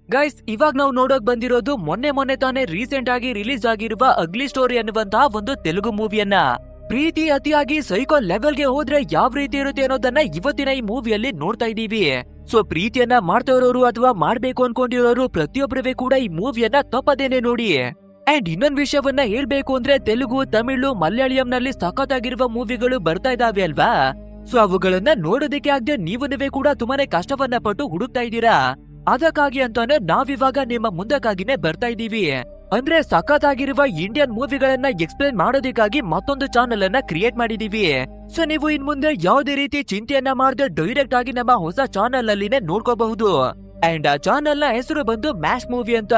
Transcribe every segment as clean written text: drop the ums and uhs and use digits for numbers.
Guys, ಇವಾಗ ನಾವು ನೋಡೋಕ್ ಬಂದಿರೋದು ಮೊನ್ನೆ ತಾನೇ ರೀಸೆಂಟ್ ಆಗಿ ರಿಲೀಸ್ ಆಗಿರುವ ಅಗ್ಲಿ ಸ್ಟೋರಿ ಅನ್ನುವಂತಹ ಒಂದು ತೆಲುಗು ಮೂವಿಯನ್ನ. ಪ್ರೀತಿ ಅತಿಯಾಗಿ ಸೈಕೋ ಲೆವೆಲ್ಗೆ ಹೋದ್ರೆ ಯಾವ ರೀತಿ ಇರುತ್ತೆ ಅನ್ನೋದನ್ನ ಇವತ್ತಿನ ಈ ಮೂವಿಯಲ್ಲಿ ನೋಡ್ತಾ ಇದೀವಿ. ಸೊ ಪ್ರೀತಿಯನ್ನ ಮಾಡ್ತಾ ಇರೋರು ಅಥವಾ ಮಾಡ್ಬೇಕು ಅನ್ಕೊಂಡಿರೋರು ಪ್ರತಿಯೊಬ್ಬರೇ ಕೂಡ ಈ ಮೂವಿಯನ್ನ ತಪ್ಪದೇನೆ ನೋಡಿ. ಅಂಡ್ ಇನ್ನೊಂದ್ ವಿಷಯವನ್ನ ಹೇಳ್ಬೇಕು ಅಂದ್ರೆ ತೆಲುಗು, ತಮಿಳು, ಮಲಯಾಳಂ ನಲ್ಲಿ ಸಖತ್ತಾಗಿರುವ ಮೂವಿಗಳು ಬರ್ತಾ ಇದಾವೆ ಅಲ್ವಾ. ಸೊ ಅವುಗಳನ್ನ ನೋಡೋದಕ್ಕೆ ಆಗದೆ ನೀವೇ ಕೂಡ ತುಂಬಾನೇ ಕಷ್ಟವನ್ನ ಪಟ್ಟು ಹುಡುಕ್ತಾ ಇದ್ದೀರಾ. ಅದಕ್ಕಾಗಿ ಅಂತಾನೆ ನಾವಿವಾಗ ನಿಮ್ಮ ಮುಂದಕ್ಕಾಗಿನೇ ಬರ್ತಾ ಇದೀವಿ. ಅಂದ್ರೆ ಸಖತ್ತಾಗಿರುವ ಇಂಡಿಯನ್ ಮೂವಿಗಳನ್ನ ಎಕ್ಸ್ಪ್ಲೇನ್ ಮಾಡೋದಕ್ಕಾಗಿ ಮತ್ತೊಂದು ಚಾನೆಲ್ ಅನ್ನ ಕ್ರಿಯೇಟ್ ಮಾಡಿದೀವಿ. ಸೊ ನೀವು ಇನ್ ಮುಂದೆ ಯಾವುದೇ ರೀತಿ ಚಿಂತೆಯನ್ನ ಮಾಡದೆ ಡೈರೆಕ್ಟ್ ಆಗಿ ನಮ್ಮ ಹೊಸ ಚಾನೆಲ್ ಅಲ್ಲಿನೇ ನೋಡ್ಕೋಬಹುದು. ಅಂಡ್ ಆ ಚಾನೆಲ್ ನ ಹೆಸರು ಬಂದು ಮ್ಯಾಶ್ ಮೂವಿ ಅಂತ.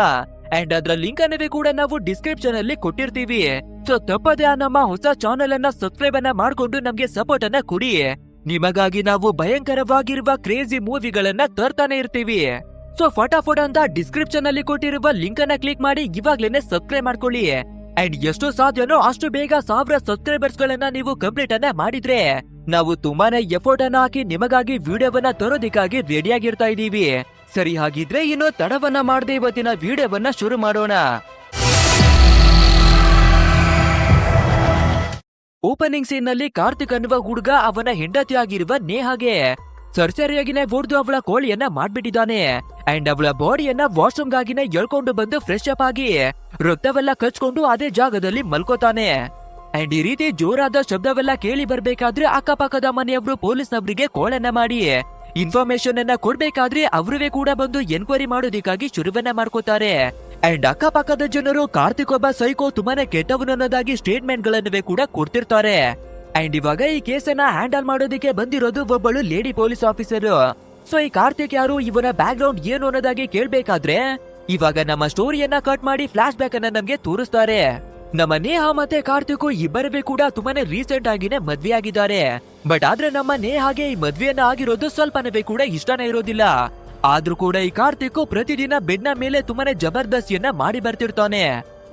ಅಂಡ್ ಅದ್ರ ಲಿಂಕ್ ಅನ್ನವೇ ಕೂಡ ನಾವು ಡಿಸ್ಕ್ರಿಪ್ಷನ್ ಅಲ್ಲಿ ಕೊಟ್ಟಿರ್ತೀವಿ. ಸೊ ತಪ್ಪದೆ ನಮ್ಮ ಹೊಸ ಚಾನೆಲ್ ಅನ್ನ ಸಬ್ಸ್ಕ್ರೈಬ್ ಅನ್ನ ಮಾಡ್ಕೊಂಡು ನಮ್ಗೆ ಸಪೋರ್ಟ್ ಅನ್ನ ಕೊಡಿ. ನಿಮಗಾಗಿ ನಾವು ಭಯಂಕರವಾಗಿರುವ ಕ್ರೇಜಿ ಮೂವಿಗಳನ್ನ ತರ್ತಾನೆ ಇರ್ತೀವಿ. ಸೊ ಫಟಾಫಟ್ ಅಂತ ಡಿಸ್ಕ್ರಿಪ್ಷನ್ ಅಲ್ಲಿ ಕೊಟ್ಟಿರುವ ಲಿಂಕ್ ಅನ್ನ ಕ್ಲಿಕ್ ಮಾಡಿ ಇವಾಗ್ಲೇನೆ ಸಬ್ಸ್ಕ್ರೈಬ್ ಮಾಡ್ಕೊಳ್ಳಿ. ಅಂಡ್ ಎಷ್ಟು ಸಾಧ್ಯನೋ ಅಷ್ಟು ಬೇಗ 1000 ಸಬ್ಸ್ಕ್ರೈಬರ್ಸ್ ಗಳನ್ನ ನೀವು ಕಂಪ್ಲೀಟ್ ಅನ್ನ ಮಾಡಿದ್ರೆ ನಾವು ತುಂಬಾನೇ ಎಫರ್ಟ್ ಅನ್ನ ಹಾಕಿ ನಿಮಗಾಗಿ ವಿಡಿಯೋವನ್ನ ತರೋದಕ್ಕಾಗಿ ರೆಡಿ ಆಗಿರ್ತಾ ಇದೀವಿ. ಸರಿ, ಹಾಗಿದ್ರೆ ಇನ್ನು ತಡವನ್ನ ಮಾಡದೆ ಇವತ್ತಿನ ವಿಡಿಯೋವನ್ನ ಶುರು ಮಾಡೋಣ. ಓಪನಿಂಗ್ ಸೀನ್ ನಲ್ಲಿ ಕಾರ್ತಿಕ್ ಅನ್ನುವ ಹುಡುಗ ಅವನ ಹೆಂಡತಿಯಾಗಿರುವ ನೇಹಾಗೆ ಸರ್ಸರಿಯಾಗಿನೇ ಹೊಡೆದು ಅವಳ ಕೋಳಿಯನ್ನ ಮಾಡ್ಬಿಟ್ಟಿದ್ದಾನೆ. ಅಂಡ್ ಅವಳ ಬಾಡಿಯನ್ನ ವಾಶ್ರೂಮ್ ಗಾಗಿನೇ ಎಳ್ಕೊಂಡು ಬಂದು ಫ್ರೆಶ್ ಅಪ್ ಆಗಿ ರಕ್ತವೆಲ್ಲ ಕಚ್ಕೊಂಡು ಅದೇ ಜಾಗದಲ್ಲಿ ಮಲ್ಕೋತಾನೆ. ಅಂಡ್ ಈ ರೀತಿ ಜೋರಾದ ಶಬ್ದವೆಲ್ಲ ಕೇಳಿ ಬರ್ಬೇಕಾದ್ರೆ ಅಕ್ಕಪಕ್ಕದ ಮನೆಯವರು ಪೊಲೀಸ್ನವರಿಗೆ ಕಾಲನ್ನ ಮಾಡಿ ಇನ್ಫಾರ್ಮೇಶನ್ ಅನ್ನ ಕೊಡ್ಬೇಕಾದ್ರೆ ಅವರೇ ಕೂಡ ಬಂದು ಎನ್ಕ್ವೈರಿ ಮಾಡೋದಕ್ಕಾಗಿ ಶುರುವನ್ನ ಮಾಡ್ಕೋತಾರೆ. ಅಂಡ್ ಅಕ್ಕಪಕ್ಕದ ಜನರು ಕಾರ್ತಿಕ್ ಒಬ್ಬ ಸೈಕೋ ತುಂಬಾನೇ ಕೆಟ್ಟವನು ಅನ್ನೋದಾಗಿ ಸ್ಟೇಟ್ಮೆಂಟ್ ಗಳನ್ನವೇ ಕೂಡ ಕೊಡ್ತಿರ್ತಾರೆ. ಅಂಡ್ ಇವಾಗ ಈ ಕೇಸನ್ನ ಹ್ಯಾಂಡಲ್ ಮಾಡೋದಕ್ಕೆ ಬಂದಿರೋದು ಒಬ್ಬಳು ಲೇಡಿ ಪೊಲೀಸ್ ಆಫೀಸರ್. ಸೊ ಈ ಕಾರ್ತಿಕ್ ಯಾರು, ಇವನ ಬ್ಯಾಕ್ ಗ್ರೌಂಡ್ ಏನು ಅನ್ನೋದಾಗಿ ಕೇಳ್ಬೇಕಾದ್ರೆ ಇವಾಗ ನಮ್ಮ ಸ್ಟೋರಿಯನ್ನ ಕಟ್ ಮಾಡಿ ಫ್ಲಾಶ್ ಬ್ಯಾಕ್ ಅನ್ನ ನಮ್ಗೆ ತೋರಿಸ್ತಾರೆ. ನಮ್ಮ ನೇಹಾ ಮತ್ತೆ ಕಾರ್ತಿಕ್ ಇಬ್ಬರೇ ಕೂಡ ತುಂಬಾನೇ ರೀಸೆಂಟ್ ಆಗಿನೇ ಮದ್ವೆ ಆಗಿದ್ದಾರೆ. ಬಟ್ ಆದ್ರೆ ನಮ್ಮ ನೇಹಾಗೆ ಈ ಮದ್ವೆಯನ್ನ ಆಗಿರೋದು ಸ್ವಲ್ಪನವೇ ಕೂಡ ಇಷ್ಟನೇ ಇರೋದಿಲ್ಲ. ಆದ್ರೂ ಕೂಡ ಈ ಕಾರ್ತಿಕ್ ಪ್ರತಿದಿನ ಬೆಡ್ ನ ಮೇಲೆ ತುಂಬಾನೇ ಜಬರ್ದಸ್ತಿಯನ್ನ ಮಾಡಿ ಬರ್ತಿರ್ತಾನೆ.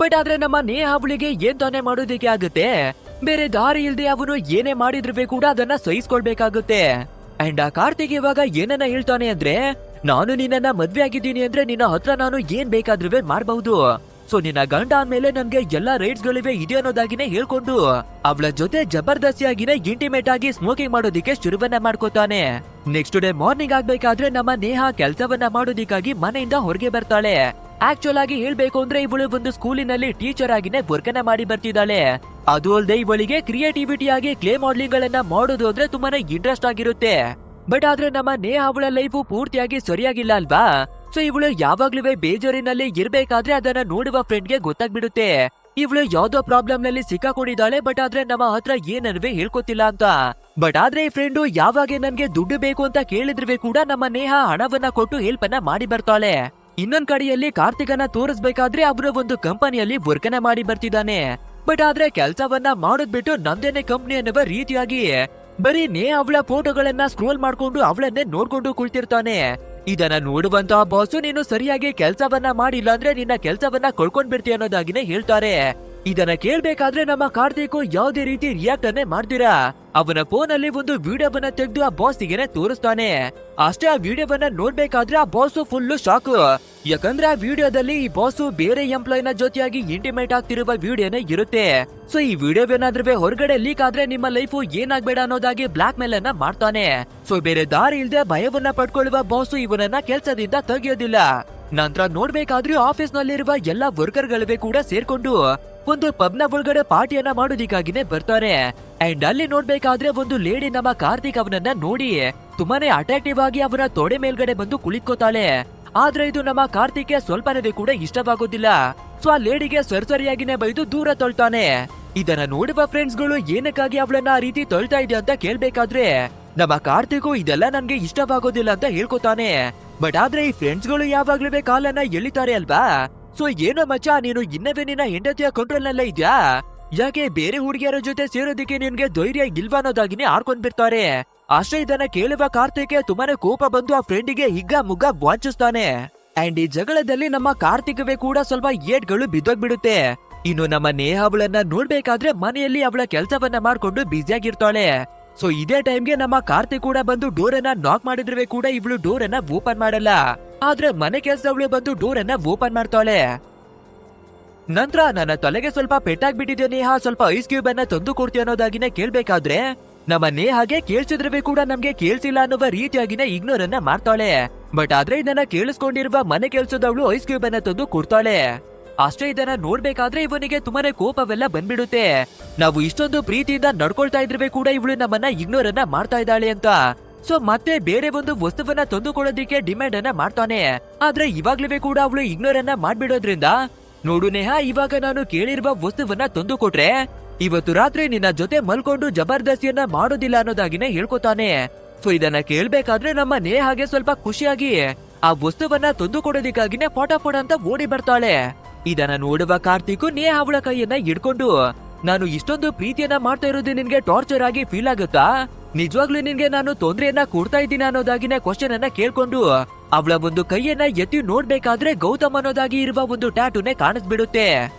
ಬಟ್ ಆದ್ರೆ ನಮ್ಮ ನೇಹಾ ಅವಳಿಗೆ ಏನ್ ತಾನೇ ಮಾಡೋದಕ್ಕೆ ಆಗುತ್ತೆ, ಬೇರೆ ದಾರಿ ಇಲ್ದೆ ಅವನು ಏನೇ ಮಾಡಿದ್ರು ಕೂಡ ಅದನ್ನ ಸಹಿಸ್ಕೊಳ್ಬೇಕಾಗುತ್ತೆ. ಅಂಡ್ ಆ ಕಾರ್ತಿಕ್ ಇವಾಗ ಏನನ್ನ ಹೇಳ್ತಾನೆ ಅಂದ್ರೆ, ನಾನು ನಿನ್ನ ಮದ್ವೆ ಆಗಿದ್ದೀನಿ ಅಂದ್ರೆ ನಿನ್ನ ಹತ್ರ ನಾನು ಏನ್ ಬೇಕಾದ್ರೂ ಮಾಡಬಹುದು. ಸೊ ನಿನ್ನ ಗಂಡ ಅಂದ್ಮೇಲೆ ನನ್ಗೆ ಎಲ್ಲಾ ರೈಟ್ಸ್ ಗಳಿವೆ ಇದೆ ಅನ್ನೋದಾಗಿನೇ ಹೇಳ್ಕೊಂಡು ಅವಳ ಜೊತೆ ಜಬರ್ದಸ್ತಿಯಾಗಿನೇ ಇಂಟಿಮೇಟ್ ಆಗಿ ಸ್ಮೋಕಿಂಗ್ ಮಾಡೋದಿಕ್ಕೆ ಶುರುವನ್ನ ಮಾಡ್ಕೋತಾನೆ. ನೆಕ್ಸ್ಟ್ ಡೇ ಮಾರ್ನಿಂಗ್ ಆಗ್ಬೇಕಾದ್ರೆ ನಮ್ಮ ನೇಹಾ ಕೆಲ್ಸವನ್ನ ಮಾಡೋದಿಕ್ಕಾಗಿ ಮನೆಯಿಂದ ಹೊರಗೆ ಬರ್ತಾಳೆ. ಆಕ್ಚುಲ್ ಆಗಿ ಹೇಳ್ಬೇಕು ಅಂದ್ರೆ ಇವಳು ಒಂದು ಸ್ಕೂಲಿನಲ್ಲಿ ಟೀಚರ್ ಆಗಿನೇ ವರ್ಕ್ ಅನ್ನ ಮಾಡಿ ಬರ್ತಿದ್ದಾಳೆ. ಅದು ಅಲ್ಲದೆ ಇವಳಿಗೆ ಕ್ರಿಯೇಟಿವಿಟಿ ಆಗಿ ಕ್ಲೇ ಮಾಡ್ಲಿಂಗ್ ಗಳನ್ನ ಮಾಡೋದು ಅಂದ್ರೆ ತುಂಬಾನೇ ಇಂಟ್ರೆಸ್ಟ್ ಆಗಿರುತ್ತೆ. ಬಟ್ ಆದ್ರೆ ನಮ್ಮ ನೇಹಾ ಅವಳ ಲೈಫ್ ಪೂರ್ತಿಯಾಗಿ ಸರಿಯಾಗಿಲ್ಲ ಅಲ್ವಾ. ಸೊ ಇವಳು ಯಾವಾಗ್ಲೂ ಬೇಜಾರಿನಲ್ಲಿ ಇರ್ಬೇಕಾದ್ರೆ ಅದನ್ನ ನೋಡುವ ಫ್ರೆಂಡ್ಗೆ ಗೊತ್ತಾಗ್ಬಿಡುತ್ತೆ ಇವಳು ಯಾವ್ದೋ ಪ್ರಾಬ್ಲಮ್ ನಲ್ಲಿ ಸಿಕ್ಕಾಕೊಂಡಿದ್ದಾಳೆ. ಬಟ್ ಆದ್ರೆ ನಮ್ಮ ಹತ್ರ ಏನನ್ವೇ ಹೇಳ್ಕೊತಿಲ್ಲ ಅಂತ. ಬಟ್ ಆದ್ರೆ ಈ ಫ್ರೆಂಡು ಯಾವಾಗ ನನ್ಗೆ ದುಡ್ಡು ಬೇಕು ಅಂತ ಕೇಳಿದ್ರೂ ಕೂಡ ನಮ್ಮ ನೇಹಾ ಹಣವನ್ನ ಕೊಟ್ಟು ಹೆಲ್ಪ್ ಅನ್ನ ಮಾಡಿ ಬರ್ತಾಳೆ. ಇನ್ನೊಂದ್ ಕಡೆಯಲ್ಲಿ ಕಾರ್ತಿಕನ ತೋರಿಸ್ಬೇಕಾದ್ರೆ ಅವರ ಒಂದು ಕಂಪನಿಯಲ್ಲಿ ವರ್ಕ್ ಅನ್ನ ಮಾಡಿ ಬರ್ತಿದ್ದಾನೆ. ಬಟ್ ಆದ್ರೆ ಕೆಲ್ಸವನ್ನ ಮಾಡೋದ್ ಬಿಟ್ಟು ನಂದೇನೆ ಕಂಪ್ನಿ ಅನ್ನುವ ರೀತಿಯಾಗಿ ಬರೀ ನೇಹಾ ಅವಳ ಫೋಟೋಗಳನ್ನ ಸ್ಕ್ರೋಲ್ ಮಾಡ್ಕೊಂಡು ಅವಳನ್ನೇ ನೋಡ್ಕೊಂಡು ಕುಳಿತಿರ್ತಾನೆ. ಇದನ್ನ ನೋಡುವಂತ ಬಾಸು, ನೀನು ಸರಿಯಾಗಿ ಕೆಲ್ಸವನ್ನ ಮಾಡಿಲ್ಲ ಅಂದ್ರೆ ನಿನ್ನ ಕೆಲ್ಸವನ್ನ ಕಳ್ಕೊಂಡ್ ಬಿಡ್ತೀಯ ಅನ್ನೋದಾಗಿನೇ ಹೇಳ್ತಾರೆ. ಇದನ್ನ ಕೇಳ್ಬೇಕಾದ್ರೆ ನಮ್ಮ ಕಾರ್ತಿಕ್ ಯಾವುದೇ ರೀತಿ ರಿಯಾಕ್ಟ್ ಅನ್ನೇ ಮಾಡ್ತೀರಾ ಅವನ ಫೋನ್ ಅಲ್ಲಿ ಒಂದು ವಿಡಿಯೋವನ್ನ ತೆಗೆದು ಆ ಬಾಸ್ಗೆ ತೋರಿಸ್ತಾನೆ. ಅಷ್ಟೇ ಆ ವಿಡಿಯೋವನ್ನ ನೋಡ್ಬೇಕಾದ್ರೆ ಆ ಬಾಸು ಫುಲ್ ಶಾಕ್. ಯಾಕಂದ್ರೆ ಆ ವಿಡಿಯೋದಲ್ಲಿ ಈ ಬಾಸು ಬೇರೆ ಎಂಪ್ಲಾಯ್ನ ಜೊತೆಯಾಗಿ ಇಂಟಿಮೇಟ್ ಆಗ್ತಿರುವ ವಿಡಿಯೋನೇ ಇರುತ್ತೆ. ಸೊ ಈ ವಿಡಿಯೋವೇನಾದ್ರೂ ಹೊರಗಡೆ ಲೀಕ್ ಆದ್ರೆ ನಿಮ್ಮ ಲೈಫ್ ಏನಾಗ್ಬೇಡ ಅನ್ನೋದಾಗಿ ಬ್ಲಾಕ್ ಮೇಲ್ ಅನ್ನ ಮಾಡ್ತಾನೆ. ಸೊ ಬೇರೆ ದಾರಿ ಇಲ್ದೆ ಭಯವನ್ನ ಪಡ್ಕೊಳ್ಳುವ ಬಾಸು ಇವನನ್ನ ಕೆಲ್ಸದಿಂದ ತೆಗೆಯೋದಿಲ್ಲ. ನಂತರ ನೋಡ್ಬೇಕಾದ್ರೆ ಆಫೀಸ್ ನಲ್ಲಿರುವ ಎಲ್ಲಾ ವರ್ಕರ್ ಗಳವೇ ಕೂಡ ಸೇರ್ಕೊಂಡು ಒಂದು ಪಬ್ ನ ಒಳಗಡೆ ಪಾರ್ಟಿಯನ್ನ ಮಾಡೋದಿಕ್ಕಾಗಿನೇ ಬರ್ತಾರೆ. ಅಂಡ್ ಅಲ್ಲಿ ನೋಡ್ಬೇಕಾದ್ರೆ ಒಂದು ಲೇಡಿ ನಮ್ಮ ಕಾರ್ತಿಕ್ ಅವನನ್ನ ನೋಡಿ ತುಂಬಾನೇ ಅಟ್ರಾಕ್ಟಿವ್ ಆಗಿ ಅವನ ತೊಡೆ ಮೇಲ್ಗಡೆ ಬಂದು ಕುಳಿತುಕೋತಾಳೆ. ಆದ್ರೆ ಇದು ನಮ್ಮ ಕಾರ್ತಿಕ್ಗೆ ಸ್ವಲ್ಪನೇ ಕೂಡ ಇಷ್ಟವಾಗೋದಿಲ್ಲ. ಸೊ ಆ ಲೇಡಿಗೆ ಸರಿಯಾಗಿನೇ ಬೈದು ದೂರ ತೊಳ್ತಾನೆ. ಇದನ್ನ ನೋಡುವ ಫ್ರೆಂಡ್ಸ್ ಗಳು ಏನಕ್ಕಾಗಿ ಅವಳನ್ನ ಆ ರೀತಿ ತೊಳ್ತಾ ಇದೆ ಅಂತ ಕೇಳ್ಬೇಕಾದ್ರೆ ನಮ್ಮ ಕಾರ್ತಿಕ್ ಇದೆಲ್ಲ ನನ್ಗೆ ಇಷ್ಟವಾಗೋದಿಲ್ಲ ಅಂತ ಹೇಳ್ಕೊತಾನೆ. ಬಟ್ ಆದ್ರೆ ಈ ಫ್ರೆಂಡ್ಸ್ ಗಳು ಯಾವಾಗ್ಲೂ ಕಾಲನ್ನ ಎಳಿತಾರೆ ಅಲ್ವಾ. ಸೊ ಏನೋ ಮಚ್ಚ, ನೀನು ಇನ್ನವೇ ನಿನ್ನ ಹೆಂಡತಿಯ ಕಂಟ್ರೋಲ್ ನಲ್ಲೇ ಇದ್ಯಾ, ಯಾಕೆ ಬೇರೆ ಹುಡುಗಿಯರ ಜೊತೆ ಸೇರೋದಕ್ಕೆ ನಿನ್ಗೆ ಧೈರ್ಯ ಇಲ್ವಾ ಅನ್ನೋದಾಗಿನೇ ಆಡ್ಕೊಂಡ್ ಬಿಡ್ತಾರೆ. ಅಷ್ಟೇ ಇದನ್ನ ಕೇಳುವ ಕಾರ್ತಿಕ್ ತುಂಬಾನೇ ಕೋಪ ಬಂದು ಆ ಫ್ರೆಂಡಿಗೆ ಹಿಗ್ಗ ಮುಗ್ಗ ವಾಂಚಿಸ್ತಾನೆ. ಅಂಡ್ ಈ ಜಗಳದಲ್ಲಿ ನಮ್ಮ ಕಾರ್ತಿಕ್ವೇ ಕೂಡ ಸ್ವಲ್ಪ ಏಟ್ಗಳು ಬಿದ್ದೋಗ್ಬಿಡುತ್ತೆ. ಇನ್ನು ನಮ್ಮ ನೇಹಾ ಅವಳನ್ನ ನೋಡ್ಬೇಕಾದ್ರೆ ಮನೆಯಲ್ಲಿ ಅವಳ ಕೆಲ್ಸವನ್ನ ಮಾಡ್ಕೊಂಡು ಬ್ಯುಸಿಯಾಗಿರ್ತಾಳೆ. ಸೊ ಇದೇ ಟೈಮ್ಗೆ ನಮ್ಮ ಕಾರ್ತಿಕ್ ಕೂಡ ಬಂದು ಡೋರ್ ಅನ್ನ ನಾಕ್ ಮಾಡಿದ್ರೆ ಕೂಡ ಇವಳು ಡೋರ್ ಅನ್ನ ಓಪನ್ ಮಾಡಲ್ಲ. ಆದ್ರೆ ಮನೆ ಕೆಲ್ಸದವಳು ಬಂದು ಡೋರ್ ಅನ್ನ ಓಪನ್ ಮಾಡ್ತಾಳೆ. ನಂತರ ನನ್ನ ತಲೆಗೆ ಸ್ವಲ್ಪ ಪೆಟ್ಟಾಗ್ಬಿಟ್ಟಿದೆ ನೇಹ, ಸ್ವಲ್ಪ ಐಸ್ ಕ್ಯೂಬ್ ಅನ್ನ ತಂದು ಕೊಡ್ತೀಯ ಅನ್ನೋದಾಗಿನೇ ಕೇಳ್ಬೇಕಾದ್ರೆ ನಮ್ಮ ನೇಹಾಗೆ ಕೇಳಿಸಿದ್ರೆ ಕೂಡ ನಮ್ಗೆ ಕೇಳಿಸಿಲ್ಲ ಅನ್ನುವ ರೀತಿಯಾಗಿನೇ ಇಗ್ನೋರ್ ಅನ್ನ ಮಾಡ್ತಾಳೆ. ಬಟ್ ಆದ್ರೆ ಇದನ್ನ ಕೇಳಿಸ್ಕೊಂಡಿರುವ ಮನೆ ಕೆಲ್ಸದವಳು ಐಸ್ ಕ್ಯೂಬ್ ಅನ್ನ ತಂದು ಕೊಡ್ತಾಳೆ. ಅಷ್ಟೇ ಇದನ್ನ ನೋಡ್ಬೇಕಾದ್ರೆ ಇವನಿಗೆ ತುಂಬಾನೇ ಕೋಪವೆಲ್ಲ ಬಂದ್ಬಿಡುತ್ತೆ. ನಾವು ಇಷ್ಟೊಂದು ಪ್ರೀತಿಯಿಂದ ನಡ್ಕೊಳ್ತಾ ಇದ್ರೆ ಕೂಡ ಇವಳು ನಮ್ಮನ್ನ ಇಗ್ನೋರ್ ಅನ್ನ ಮಾಡ್ತಾ ಇದ್ದಾಳೆ ಅಂತ. ಸೊ ಮತ್ತೆ ಬೇರೆ ಒಂದು ವಸ್ತುವನ್ನ ತಂದುಕೊಳ್ಳೋದಿಕ್ಕೆ ಡಿಮ್ಯಾಂಡ್ ಅನ್ನ ಮಾಡ್ತಾನೆ. ಆದ್ರೆ ಇವಾಗ್ಲೂ ಕೂಡ ಅವಳು ಇಗ್ನೋರ್ ಅನ್ನ ಮಾಡ್ಬಿಡೋದ್ರಿಂದ, ನೋಡು ನೇಹ, ಇವಾಗ ನಾನು ಕೇಳಿರುವ ವಸ್ತುವನ್ನ ತಂದು ಕೊಟ್ರೆ ಇವತ್ತು ರಾತ್ರಿ ನಿನ್ನ ಜೊತೆ ಮಲ್ಕೊಂಡು ಜಬರ್ದಸ್ತಿಯನ್ನ ಮಾಡೋದಿಲ್ಲ ಅನ್ನೋದಾಗಿನೇ ಹೇಳ್ಕೊತಾನೆ. ಸೊ ಇದನ್ನ ಕೇಳ್ಬೇಕಾದ್ರೆ ನಮ್ಮ ನೇಹಾಗೆ ಸ್ವಲ್ಪ ಖುಷಿಯಾಗಿ ಆ ವಸ್ತುವನ್ನ ತಂದು ಕೊಡೋದಿಕ್ಕಾಗಿನೇ ಪಟಾಪಟ ಅಂತ ಓಡಿ ಬರ್ತಾಳೆ. ಇದನ್ನ ನೋಡುವ ಕಾರ್ತಿಕ್ ನೇಹ ಅವಳ ಕೈಯನ್ನ ಹಿಡ್ಕೊಂಡು, ನಾನು ಇಷ್ಟೊಂದು ಪ್ರೀತಿಯನ್ನ ಮಾಡ್ತಾ ಇರೋದು ನಿನ್ಗೆ ಟಾರ್ಚರ್ ಆಗಿ ಫೀಲ್ ಆಗುತ್ತಾ? ನಿಜವಾಗ್ಲೂ ನಿನ್ಗೆ ನಾನು ತೊಂದ್ರೆಯನ್ನ ಕೊಡ್ತಾ ಇದ್ದೀನಿ ಅನ್ನೋದಾಗಿನೇ ಕ್ವಶನ್ ಅನ್ನ ಕೇಳ್ಕೊಂಡು ಅವಳ ಒಂದು ಕೈಯನ್ನ ಎತ್ತಿ ನೋಡ್ಬೇಕಾದ್ರೆ ಗೌತಮ್ ಅನ್ನೋದಾಗಿ ಇರುವ ಒಂದು ಟ್ಯಾಟೂನೇ ಕಾಣಿಸ್ಬಿಡುತ್ತೆ.